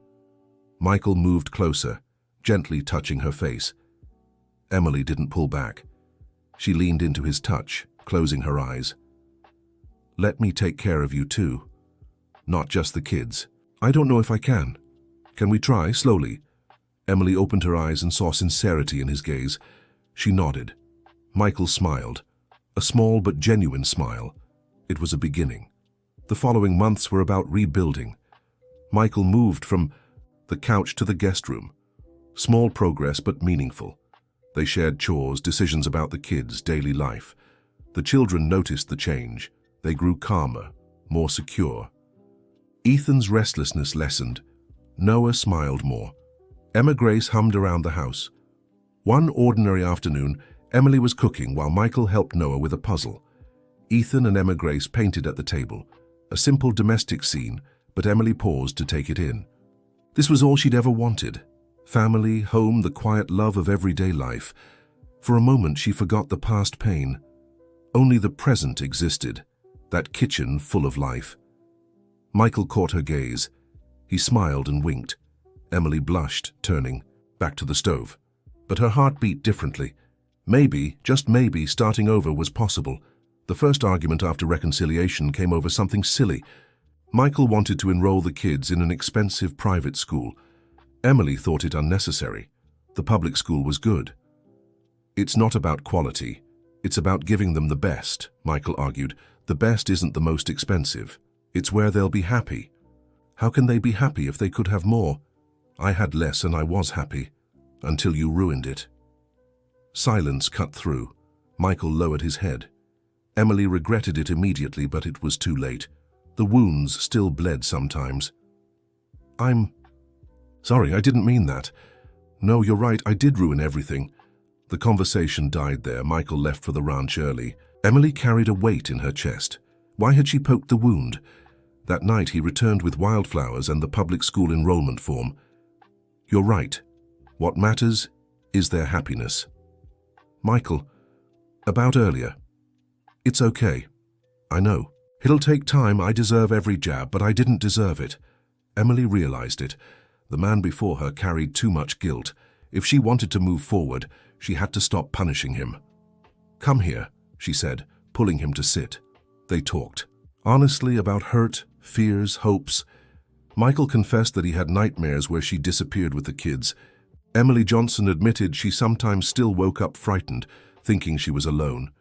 S1: Michael moved closer, gently touching her face. Emily didn't pull back. She leaned into his touch, closing her eyes. "Let me take care of you too. Not just the kids." "I don't know if I can. Can we try, slowly?" Emily opened her eyes and saw sincerity in his gaze. She nodded. Michael smiled. A small but genuine smile. It was a beginning. The following months were about rebuilding. Michael moved from the couch to the guest room. Small progress but meaningful. They shared chores, decisions about the kids' daily life. The children noticed the change. They grew calmer, more secure. Ethan's restlessness lessened. Noah smiled more. Emma Grace hummed around the house. One ordinary afternoon, Emily was cooking while Michael helped Noah with a puzzle. Ethan and Emma Grace painted at the table. A simple domestic scene, but Emily paused to take it in. This was all she'd ever wanted. Family, home, the quiet love of everyday life. For a moment, she forgot the past pain. Only the present existed, that kitchen full of life. Michael caught her gaze. He smiled and winked. Emily blushed, turning back to the stove. But her heart beat differently. Maybe, just maybe, starting over was possible. The first argument after reconciliation came over something silly. Michael wanted to enroll the kids in an expensive private school. Emily thought it unnecessary. The public school was good. "It's not about quality. It's about giving them the best," Michael argued. "The best isn't the most expensive. It's where they'll be happy." "How can they be happy if they could have more?" "I had less and I was happy. Until you ruined it." Silence cut through. Michael lowered his head. Emily regretted it immediately, but it was too late. The wounds still bled sometimes. "I'm sorry, I didn't mean that. No, you're right, I did ruin everything." The conversation died there. Michael left for the ranch early. Emily carried a weight in her chest. Why had she poked the wound? That night he returned with wildflowers and the public school enrollment form. "You're right. What matters is their happiness." "Michael, about earlier. It's okay. I know. It'll take time. I deserve every jab, but I didn't deserve it." Emily realized it. The man before her carried too much guilt. If she wanted to move forward, she had to stop punishing him. "Come here," she said, pulling him to sit. They talked. Honestly about hurt, fears, hopes. Michael confessed that he had nightmares where she disappeared with the kids. Emily Johnson admitted she sometimes still woke up frightened, thinking she was alone.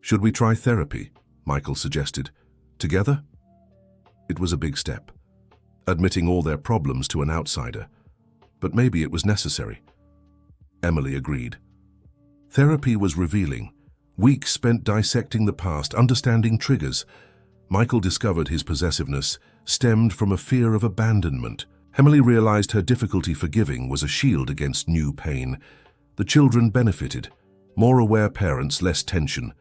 S1: "Should we try therapy?" Michael suggested. "Together?" It was a big step, admitting all their problems to an outsider. But maybe it was necessary. Emily agreed. Therapy was revealing. Weeks spent dissecting the past, understanding triggers. Michael discovered his possessiveness stemmed from a fear of abandonment. Emily realized her difficulty forgiving was a shield against new pain. The children benefited. More aware parents, less tension.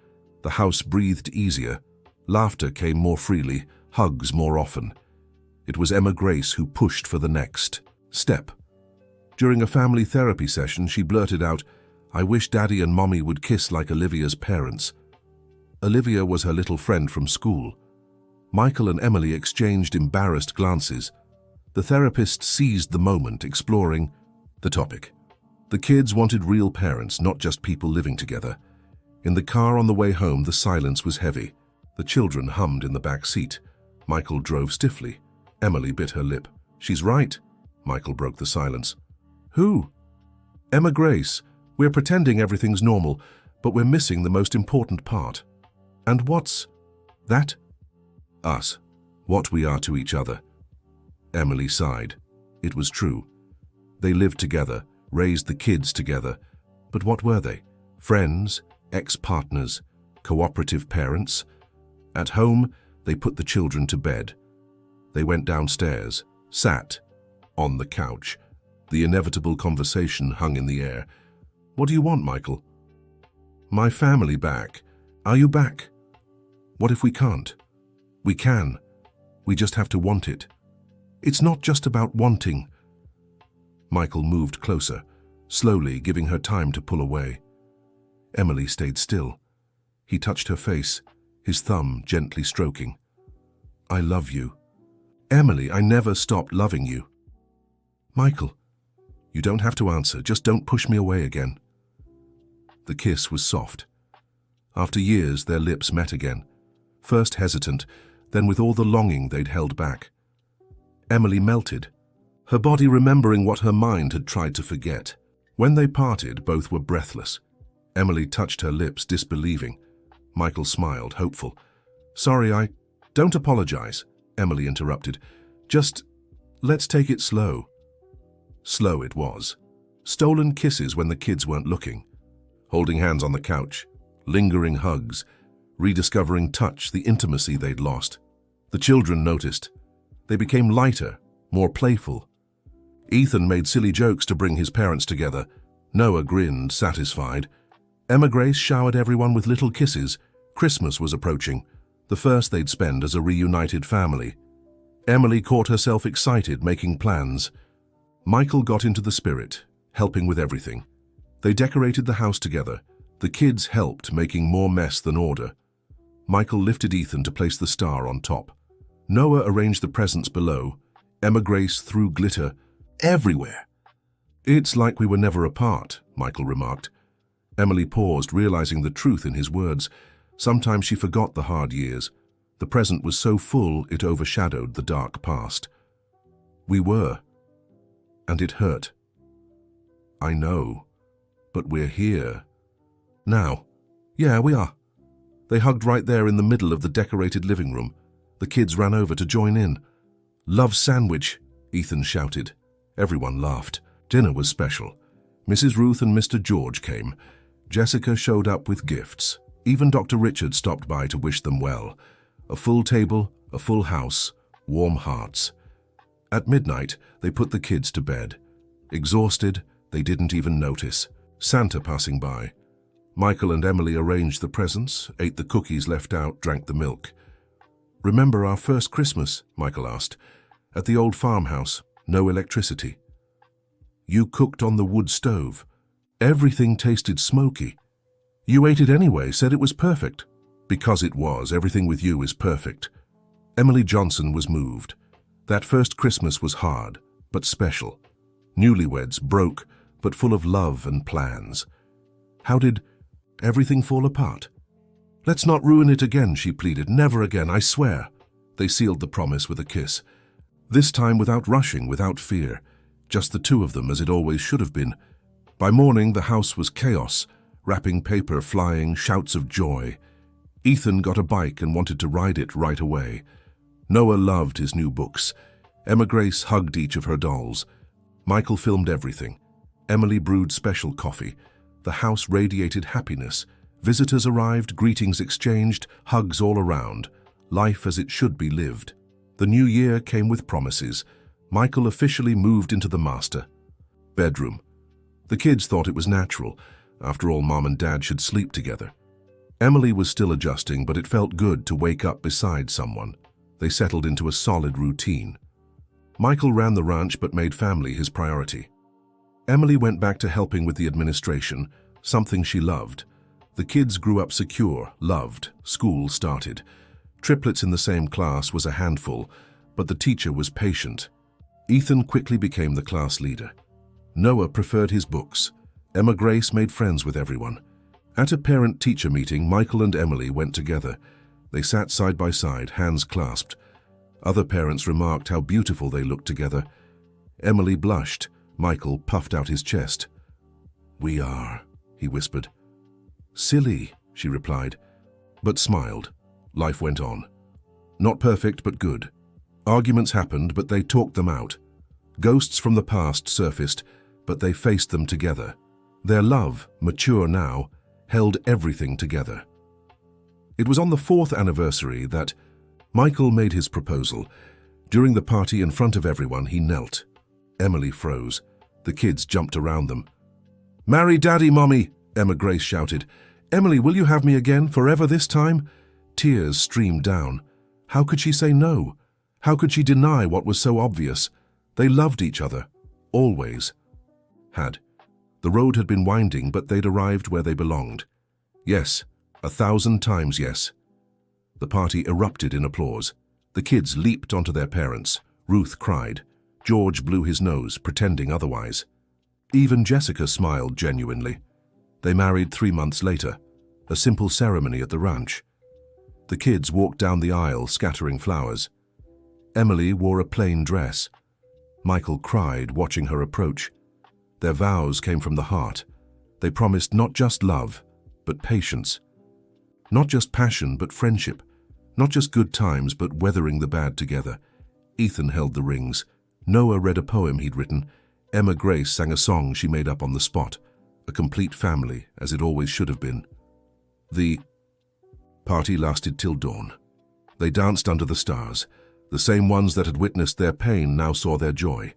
S1: The house breathed easier. Laughter came more freely, hugs more often. It was Emma Grace who pushed for the next step. During a family therapy session, she blurted out, "I wish Daddy and Mommy would kiss like Olivia's parents." Olivia was her little friend from school. Michael and Emily exchanged embarrassed glances. The therapist seized the moment, exploring the topic. The kids wanted real parents, not just people living together. In the car on the way home, the silence was heavy. The children hummed in the back seat. Michael drove stiffly. Emily bit her lip. "She's right." Michael broke the silence. "Who?" Emma Grace, we're pretending everything's normal, but we're missing the most important part. And what's that? Us. What we are to each other. Emily sighed. It was true. They lived together, raised the kids together. But what were they? Friends, ex-partners, cooperative parents? At home, they put the children to bed. They went downstairs, sat on the couch. The inevitable conversation hung in the air. What do you want, Michael? My family back. Are you back? What if we can't? We can. We just have to want it. It's not just about wanting. Michael moved closer, slowly giving her time to pull away. Emily stayed still. He touched her face, his thumb gently stroking. I love you. Emily, I never stopped loving you. Michael, you don't have to answer, just don't push me away again. The kiss was soft. After years, their lips met again, first hesitant, then with all the longing they'd held back. Emily melted, her body remembering what her mind had tried to forget. When they parted, both were breathless. Emily touched her lips, disbelieving. Michael smiled, hopeful. Sorry, don't apologize, Emily interrupted. Just, let's take it slow. Slow it was. Stolen kisses when the kids weren't looking. Holding hands on the couch. Lingering hugs. Rediscovering touch, the intimacy they'd lost. The children noticed. They became lighter, more playful. Ethan made silly jokes to bring his parents together. Noah grinned, satisfied. Emma Grace showered everyone with little kisses. Christmas was approaching, the first they'd spend as a reunited family. Emily caught herself excited, making plans. Michael got into the spirit, helping with everything. They decorated the house together. The kids helped, making more mess than order. Michael lifted Ethan to place the star on top. Noah arranged the presents below. Emma Grace threw glitter everywhere. It's like we were never apart, Michael remarked. Emily paused, realizing the truth in his words. Sometimes she forgot the hard years. The present was so full it overshadowed the dark past. We were. And it hurt. I know. But we're here. Now. Yeah, we are. They hugged right there in the middle of the decorated living room. The kids ran over to join in. Love sandwich, Ethan shouted. Everyone laughed. Dinner was special. Mrs. Ruth and Mr. George came. Jessica showed up with gifts. Even Dr. Richard stopped by to wish them well. A full table, a full house, warm hearts. At midnight, they put the kids to bed. Exhausted, they didn't even notice. Santa passing by. Michael and Emily arranged the presents, ate the cookies left out, drank the milk. Remember our first Christmas? Michael asked. At the old farmhouse, no electricity. You cooked on the wood stove. Everything tasted smoky. You ate it anyway, said it was perfect. Because it was, everything with you is perfect. Emily Johnson was moved. That first Christmas was hard, but special. Newlyweds, broke, but full of love and plans. How did everything fall apart? Let's not ruin it again, she pleaded. Never again, I swear. They sealed the promise with a kiss. This time without rushing, without fear. Just the two of them, as it always should have been. By morning, the house was chaos. Wrapping paper flying, shouts of joy. Ethan got a bike and wanted to ride it right away. Noah loved his new books. Emma Grace hugged each of her dolls. Michael filmed everything. Emily brewed special coffee. The house radiated happiness. Visitors arrived, greetings exchanged, hugs all around. Life as it should be lived. The new year came with promises. Michael officially moved into the master bedroom. The kids thought it was natural. After all, Mom and Dad should sleep together. Emily was still adjusting, but it felt good to wake up beside someone. They settled into a solid routine. Michael ran the ranch but made family his priority. Emily went back to helping with the administration, something she loved. The kids grew up secure, loved. School started. Triplets in the same class was a handful, but the teacher was patient. Ethan quickly became the class leader. Noah preferred his books. Emma Grace made friends with everyone. At a parent-teacher meeting, Michael and Emily went together. They sat side by side, hands clasped. Other parents remarked how beautiful they looked together. Emily blushed. Michael puffed out his chest. "We are," he whispered. "Silly," she replied, but smiled. Life went on. Not perfect, but good. Arguments happened, but they talked them out. Ghosts from the past surfaced, but they faced them together. Their love, mature now, held everything together. It was on the 4th anniversary that Michael made his proposal. During the party, in front of everyone, he knelt. Emily froze. The kids jumped around them. "Marry Daddy, Mommy!" Emma Grace shouted. "Emily, will you have me again, forever this time?" Tears streamed down. How could she say no? How could she deny what was so obvious? They loved each other. Always. The road had been winding, but they'd arrived where they belonged. Yes, 1,000 times yes. The party erupted in applause. The kids leaped onto their parents. Ruth cried. George blew his nose, pretending otherwise. Even Jessica smiled genuinely. They married 3 months later, a simple ceremony at the ranch. The kids walked down the aisle, scattering flowers. Emily wore a plain dress. Michael cried, watching her approach. Their vows came from the heart. They promised not just love, but patience. Not just passion, but friendship. Not just good times, but weathering the bad together. Ethan held the rings. Noah read a poem he'd written. Emma Grace sang a song she made up on the spot. A complete family, as it always should have been. The party lasted till dawn. They danced under the stars. The same ones that had witnessed their pain now saw their joy.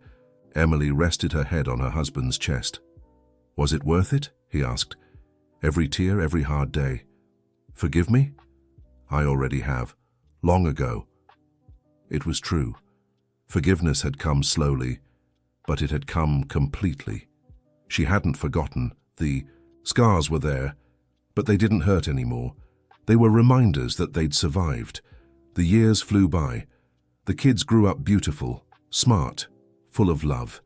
S1: Emily rested her head on her husband's chest. "Was it worth it?" he asked. "Every tear, every hard day." "Forgive me?" "I already have. Long ago." It was true. Forgiveness had come slowly, but it had come completely. She hadn't forgotten. The scars were there, but they didn't hurt anymore. They were reminders that they'd survived. The years flew by. The kids grew up beautiful, smart, full of love.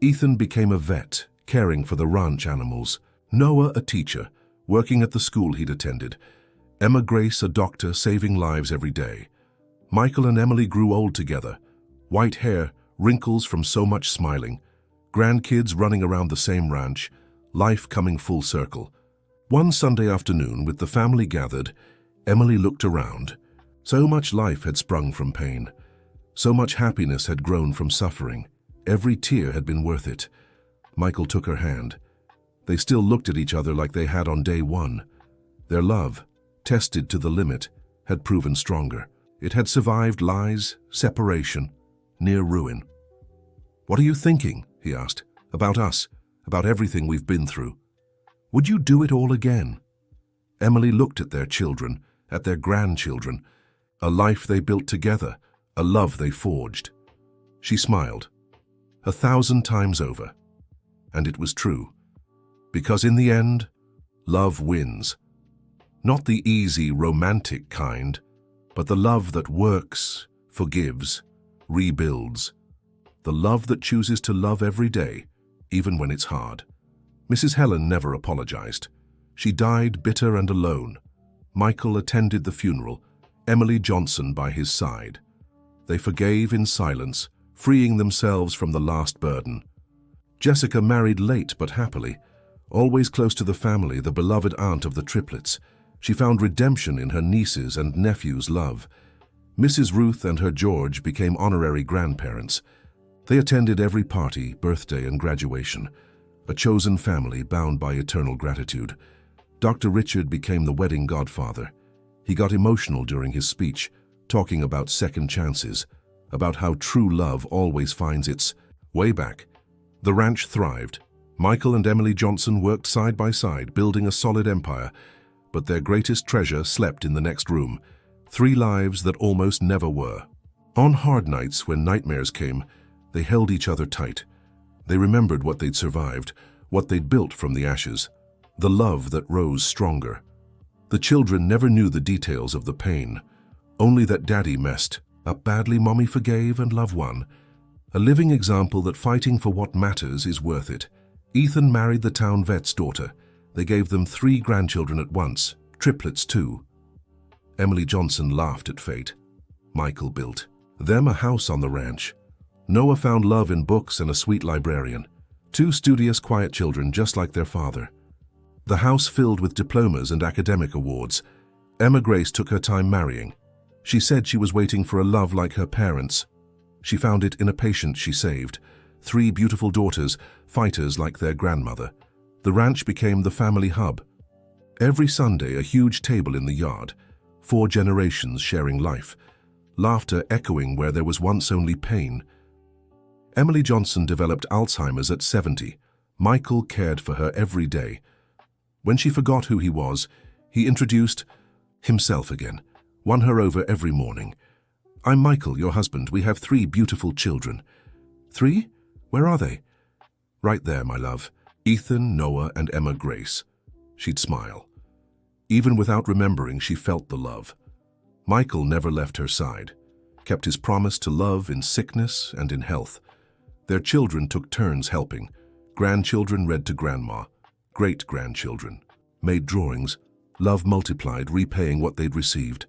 S1: Ethan became a vet, caring for the ranch animals. Noah a teacher, working at the school he'd attended. Emma Grace a doctor, saving lives every day. Michael and Emily grew old together. White hair, wrinkles from so much smiling. Grandkids running around the same ranch. Life coming full circle. One Sunday afternoon, with the family gathered, Emily looked around. So much life had sprung from pain. So much happiness had grown from suffering. Every tear had been worth it. Michael took her hand. They still looked at each other like they had on day one. Their love, tested to the limit, had proven stronger. It had survived lies, separation, near ruin. "What are you thinking?" he asked. "About us, about everything we've been through. Would you do it all again?" Emily looked at their children, at their grandchildren, a life they built together, a love they forged. She smiled. 1,000 times over. And it was true. Because in the end, love wins. Not the easy, romantic kind, but the love that works, forgives, rebuilds. The love that chooses to love every day, even when it's hard. Mrs. Helen never apologized. She died bitter and alone. Michael attended the funeral, Emily Johnson by his side. They forgave in silence, freeing themselves from the last burden. Jessica married late but happily. Always close to the family, the beloved aunt of the triplets, she found redemption in her nieces' and nephews' love. Mrs. Ruth and her George became honorary grandparents. They attended every party, birthday, and graduation. A chosen family bound by eternal gratitude. Dr. Richard became the wedding godfather. He got emotional during his speech, talking about second chances, about how true love always finds its way back. The ranch thrived. Michael and Emily Johnson worked side by side, building a solid empire, but their greatest treasure slept in the next room. 3 lives that almost never were. On hard nights, when nightmares came, they held each other tight. They remembered what they'd survived, what they'd built from the ashes, the love that rose stronger. The children never knew the details of the pain, only that Daddy messed up badly, Mommy forgave, and love won. A living example that fighting for what matters is worth it. Ethan married the town vet's daughter. They gave them 3 grandchildren at once, triplets too. Emily Johnson laughed at fate. Michael built them a house on the ranch. Noah found love in books and a sweet librarian. Two studious, quiet children just like their father. The house filled with diplomas and academic awards. Emma Grace took her time marrying. She said she was waiting for a love like her parents. She found it in a patient she saved. 3 beautiful daughters, fighters like their grandmother. The ranch became the family hub. Every Sunday, a huge table in the yard. 4 generations sharing life. Laughter echoing where there was once only pain. Emily Johnson developed Alzheimer's at 70. Michael cared for her every day. When she forgot who he was, he introduced himself again, won her over every morning. "I'm Michael, your husband. We have 3 beautiful children." 3? Where are they? "Right there, my love. Ethan, Noah, and Emma Grace." She'd smile. Even without remembering, she felt the love. Michael never left her side, kept his promise to love in sickness and in health. Their children took turns helping. Grandchildren read to grandma. Great-grandchildren made drawings. Love multiplied, repaying what they'd received.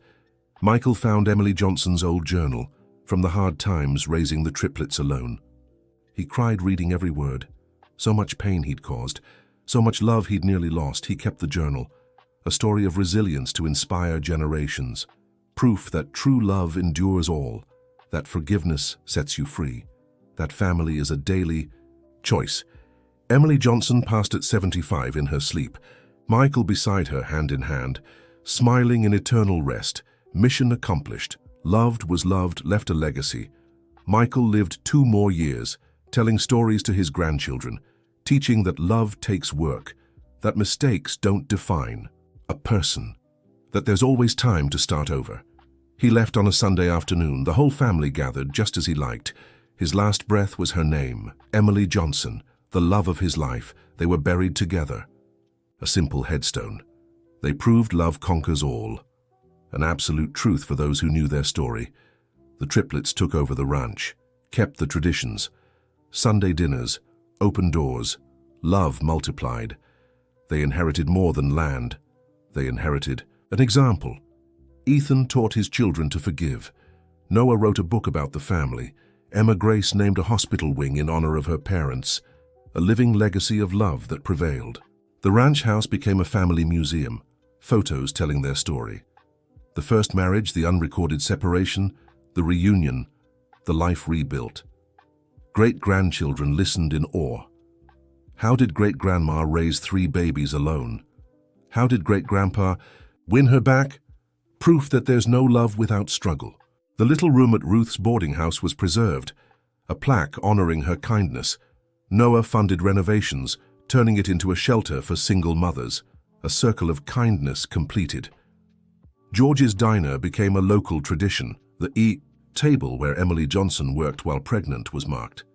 S1: Michael found Emily Johnson's old journal, from the hard times raising the triplets alone. He cried reading every word. So much pain he'd caused, so much love he'd nearly lost. He kept the journal, a story of resilience to inspire generations. Proof that true love endures all, that forgiveness sets you free, that family is a daily choice. Emily Johnson passed at 75 in her sleep, Michael beside her hand in hand, smiling in eternal rest. Mission accomplished. Loved was loved, left a legacy. Michael lived 2 more years, telling stories to his grandchildren, teaching that love takes work, that mistakes don't define a person, that there's always time to start over. He left on a Sunday afternoon. The whole family gathered just as he liked. His last breath was her name, Emily Johnson, the love of his life. They were buried together. A simple headstone. They proved love conquers all. An absolute truth for those who knew their story. The triplets took over the ranch, kept the traditions. Sunday dinners, open doors, love multiplied. They inherited more than land. They inherited an example. Ethan taught his children to forgive. Noah wrote a book about the family. Emma Grace named a hospital wing in honor of her parents. A living legacy of love that prevailed. The ranch house became a family museum, photos telling their story. The first marriage, the unrecorded separation, the reunion, the life rebuilt. Great-grandchildren listened in awe. How did great-grandma raise 3 babies alone? How did great-grandpa win her back? Proof that there's no love without struggle. The little room at Ruth's boarding house was preserved, a plaque honoring her kindness. Noah funded renovations, turning it into a shelter for single mothers, a circle of kindness completed. George's Diner became a local tradition. The table where Emily Johnson worked while pregnant was marked.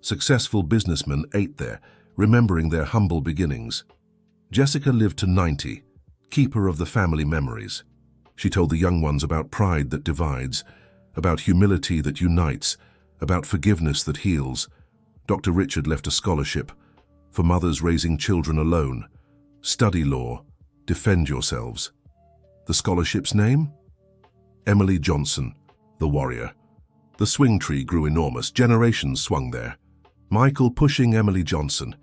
S1: Successful businessmen ate there, remembering their humble beginnings. Jessica lived to 90, keeper of the family memories. She told the young ones about pride that divides, about humility that unites, about forgiveness that heals. Dr. Richard left a scholarship for mothers raising children alone. Study law, defend yourselves. The scholarship's name? Emily Johnson, the warrior. The swing tree grew enormous. Generations swung there. Michael pushing Emily Johnson,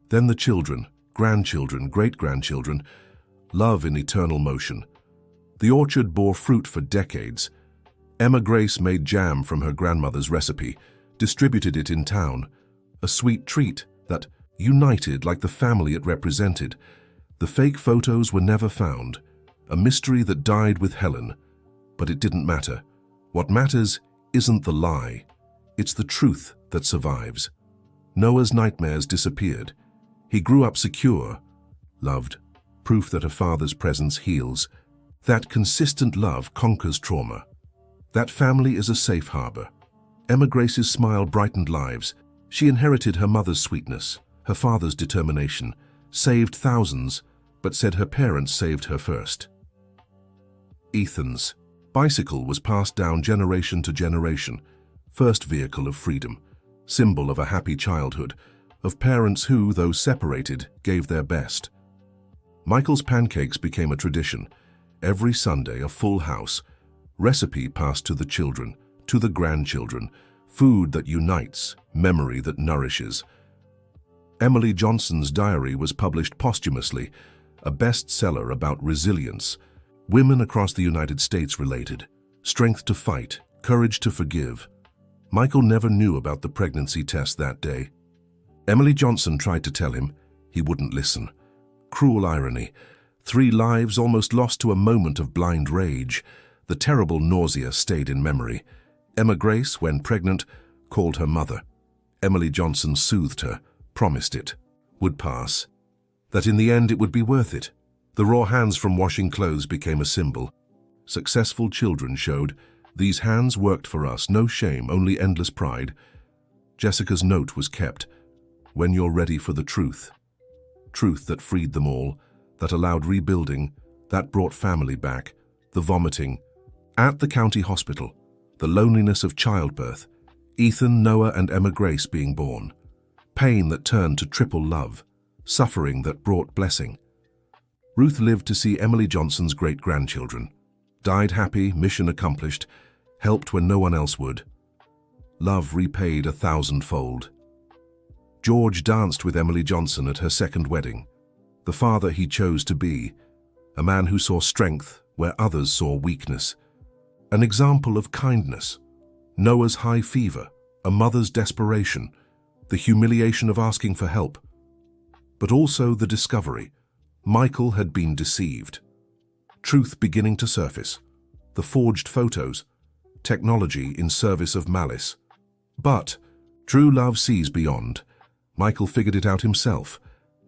S1: then the children, grandchildren, great-grandchildren, love in eternal motion. The orchard bore fruit for decades. Emma Grace made jam from her grandmother's recipe, distributed it in town, a sweet treat that united like the family it represented. The fake photos were never found, a mystery that died with Helen. But it didn't matter. What matters isn't the lie, it's the truth that survives. Noah's nightmares disappeared. He grew up secure, loved, proof that a father's presence heals. That consistent love conquers trauma. That family is a safe harbor. Emma Grace's smile brightened lives. She inherited her mother's sweetness, her father's determination, saved thousands, but said her parents saved her first. Ethan's bicycle was passed down generation to generation, first vehicle of freedom, symbol of a happy childhood, of parents who, though separated, gave their best. Michael's pancakes became a tradition. Every Sunday, a full house, recipe passed to the children, to the grandchildren, food that unites, memory that nourishes. Emily Johnson's diary was published posthumously, a bestseller about resilience. Women across the United States related, strength to fight, courage to forgive. Michael never knew about the pregnancy test that day. Emily Johnson tried to tell him. He wouldn't listen. Cruel irony. 3 lives almost lost to a moment of blind rage. The terrible nausea stayed in memory. Emma Grace, when pregnant, called her mother. Emily Johnson soothed her, promised it would pass, that in the end it would be worth it. The raw hands from washing clothes became a symbol. Successful children showed, these hands worked for us, no shame, only endless pride. Jessica's note was kept, when you're ready for the truth. Truth that freed them all, that allowed rebuilding, that brought family back, the vomiting. At the county hospital, the loneliness of childbirth, Ethan, Noah and Emma Grace being born. Pain that turned to triple love, suffering that brought blessing. Ruth lived to see Emily Johnson's great-grandchildren. Died happy, mission accomplished, helped when no one else would. Love repaid 1,000-fold. George danced with Emily Johnson at her second wedding. The father he chose to be, a man who saw strength where others saw weakness. An example of kindness. Noah's high fever, a mother's desperation, the humiliation of asking for help. But also the discovery. Michael had been deceived. Truth beginning to surface. The forged photos. Technology in service of malice. But true love sees beyond. Michael figured it out himself.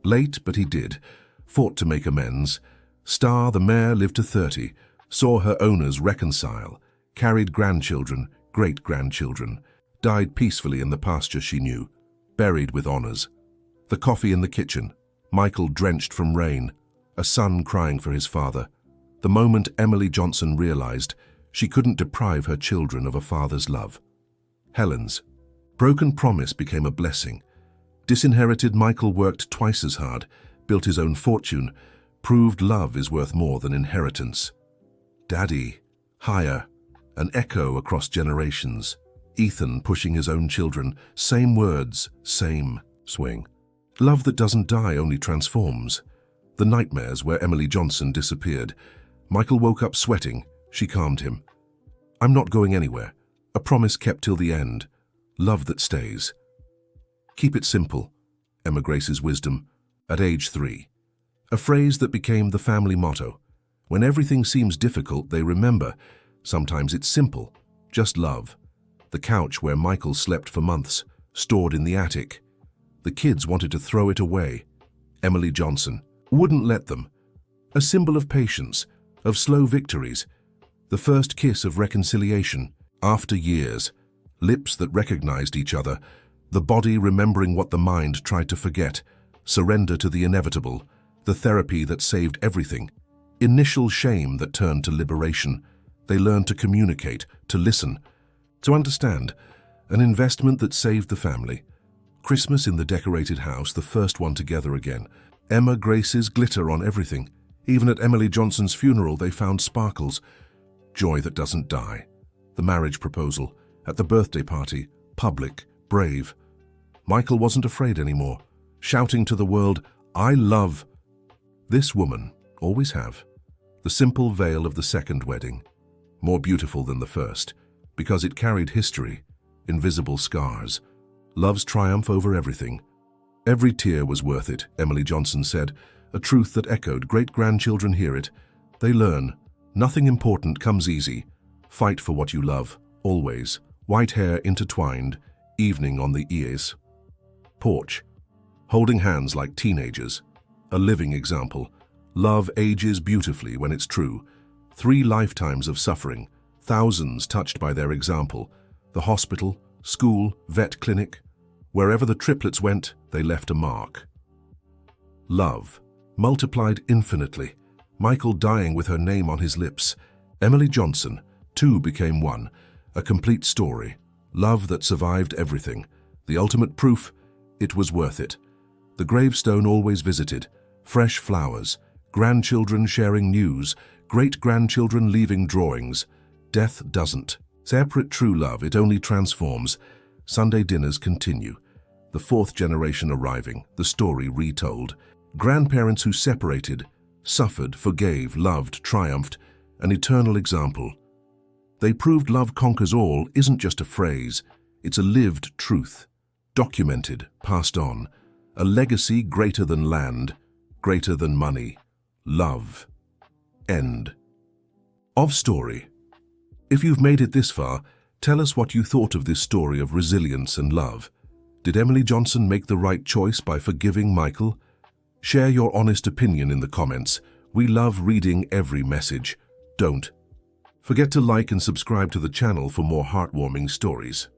S1: Late, but he did. Fought to make amends. Star, the mare, lived to 30. Saw her owners reconcile. Carried grandchildren, great-grandchildren. Died peacefully in the pasture she knew. Buried with honors. The coffee in the kitchen. Michael drenched from rain. A son crying for his father. The moment Emily Johnson realized she couldn't deprive her children of a father's love. Helen's broken promise became a blessing. Disinherited, Michael worked twice as hard, built his own fortune, proved love is worth more than inheritance. Daddy, higher, an echo across generations. Ethan pushing his own children, same words, same swing. Love that doesn't die, only transforms. The nightmares where Emily Johnson disappeared. Michael woke up sweating. She calmed him. I'm not going anywhere. A promise kept till the end. Love that stays. Keep it simple. Emma Grace's wisdom. At age 3. A phrase that became the family motto. When everything seems difficult, they remember. Sometimes it's simple. Just love. The couch where Michael slept for months, stored in the attic. The kids wanted to throw it away. Emily Johnson wouldn't let them. A symbol of patience, of slow victories. The first kiss of reconciliation, after years. Lips that recognized each other. The body remembering what the mind tried to forget. Surrender to the inevitable. The therapy that saved everything. Initial shame that turned to liberation. They learned to communicate, to listen, to understand. An investment that saved the family. Christmas in the decorated house, the first one together again. Emma Grace's glitter on everything. Even at Emily Johnson's funeral, they found sparkles. Joy that doesn't die. The marriage proposal. At the birthday party. Public. Brave. Michael wasn't afraid anymore. Shouting to the world, I love. This woman, always have. The simple veil of the second wedding. More beautiful than the first. Because it carried history. Invisible scars. Love's triumph over everything. Every tear was worth it, Emily Johnson said, a truth that echoed. Great-grandchildren hear it. They learn. Nothing important comes easy. Fight for what you love, always. White hair intertwined, evening on the ears. Porch. Holding hands like teenagers. A living example. Love ages beautifully when it's true. 3 lifetimes of suffering. Thousands touched by their example. The hospital, school, vet clinic. Wherever the triplets went, they left a mark. Love. Multiplied infinitely. Michael dying with her name on his lips. Emily Johnson. 2 became 1. A complete story. Love that survived everything. The ultimate proof, it was worth it. The gravestone always visited. Fresh flowers. Grandchildren sharing news. Great-grandchildren leaving drawings. Death doesn't. Separate true love, it only transforms. Sunday dinners continue. the fourth generation arriving, the story retold. Grandparents who separated, suffered, forgave, loved, triumphed, an eternal example. They proved love conquers all isn't just a phrase, it's a lived truth, documented, passed on, a legacy greater than land, greater than money. Love. End. Of story. If you've made it this far, tell us what you thought of this story of resilience and love. Did Emily Johnson make the right choice by forgiving Michael? Share your honest opinion in the comments. We love reading every message. Don't forget to like and subscribe to the channel for more heartwarming stories.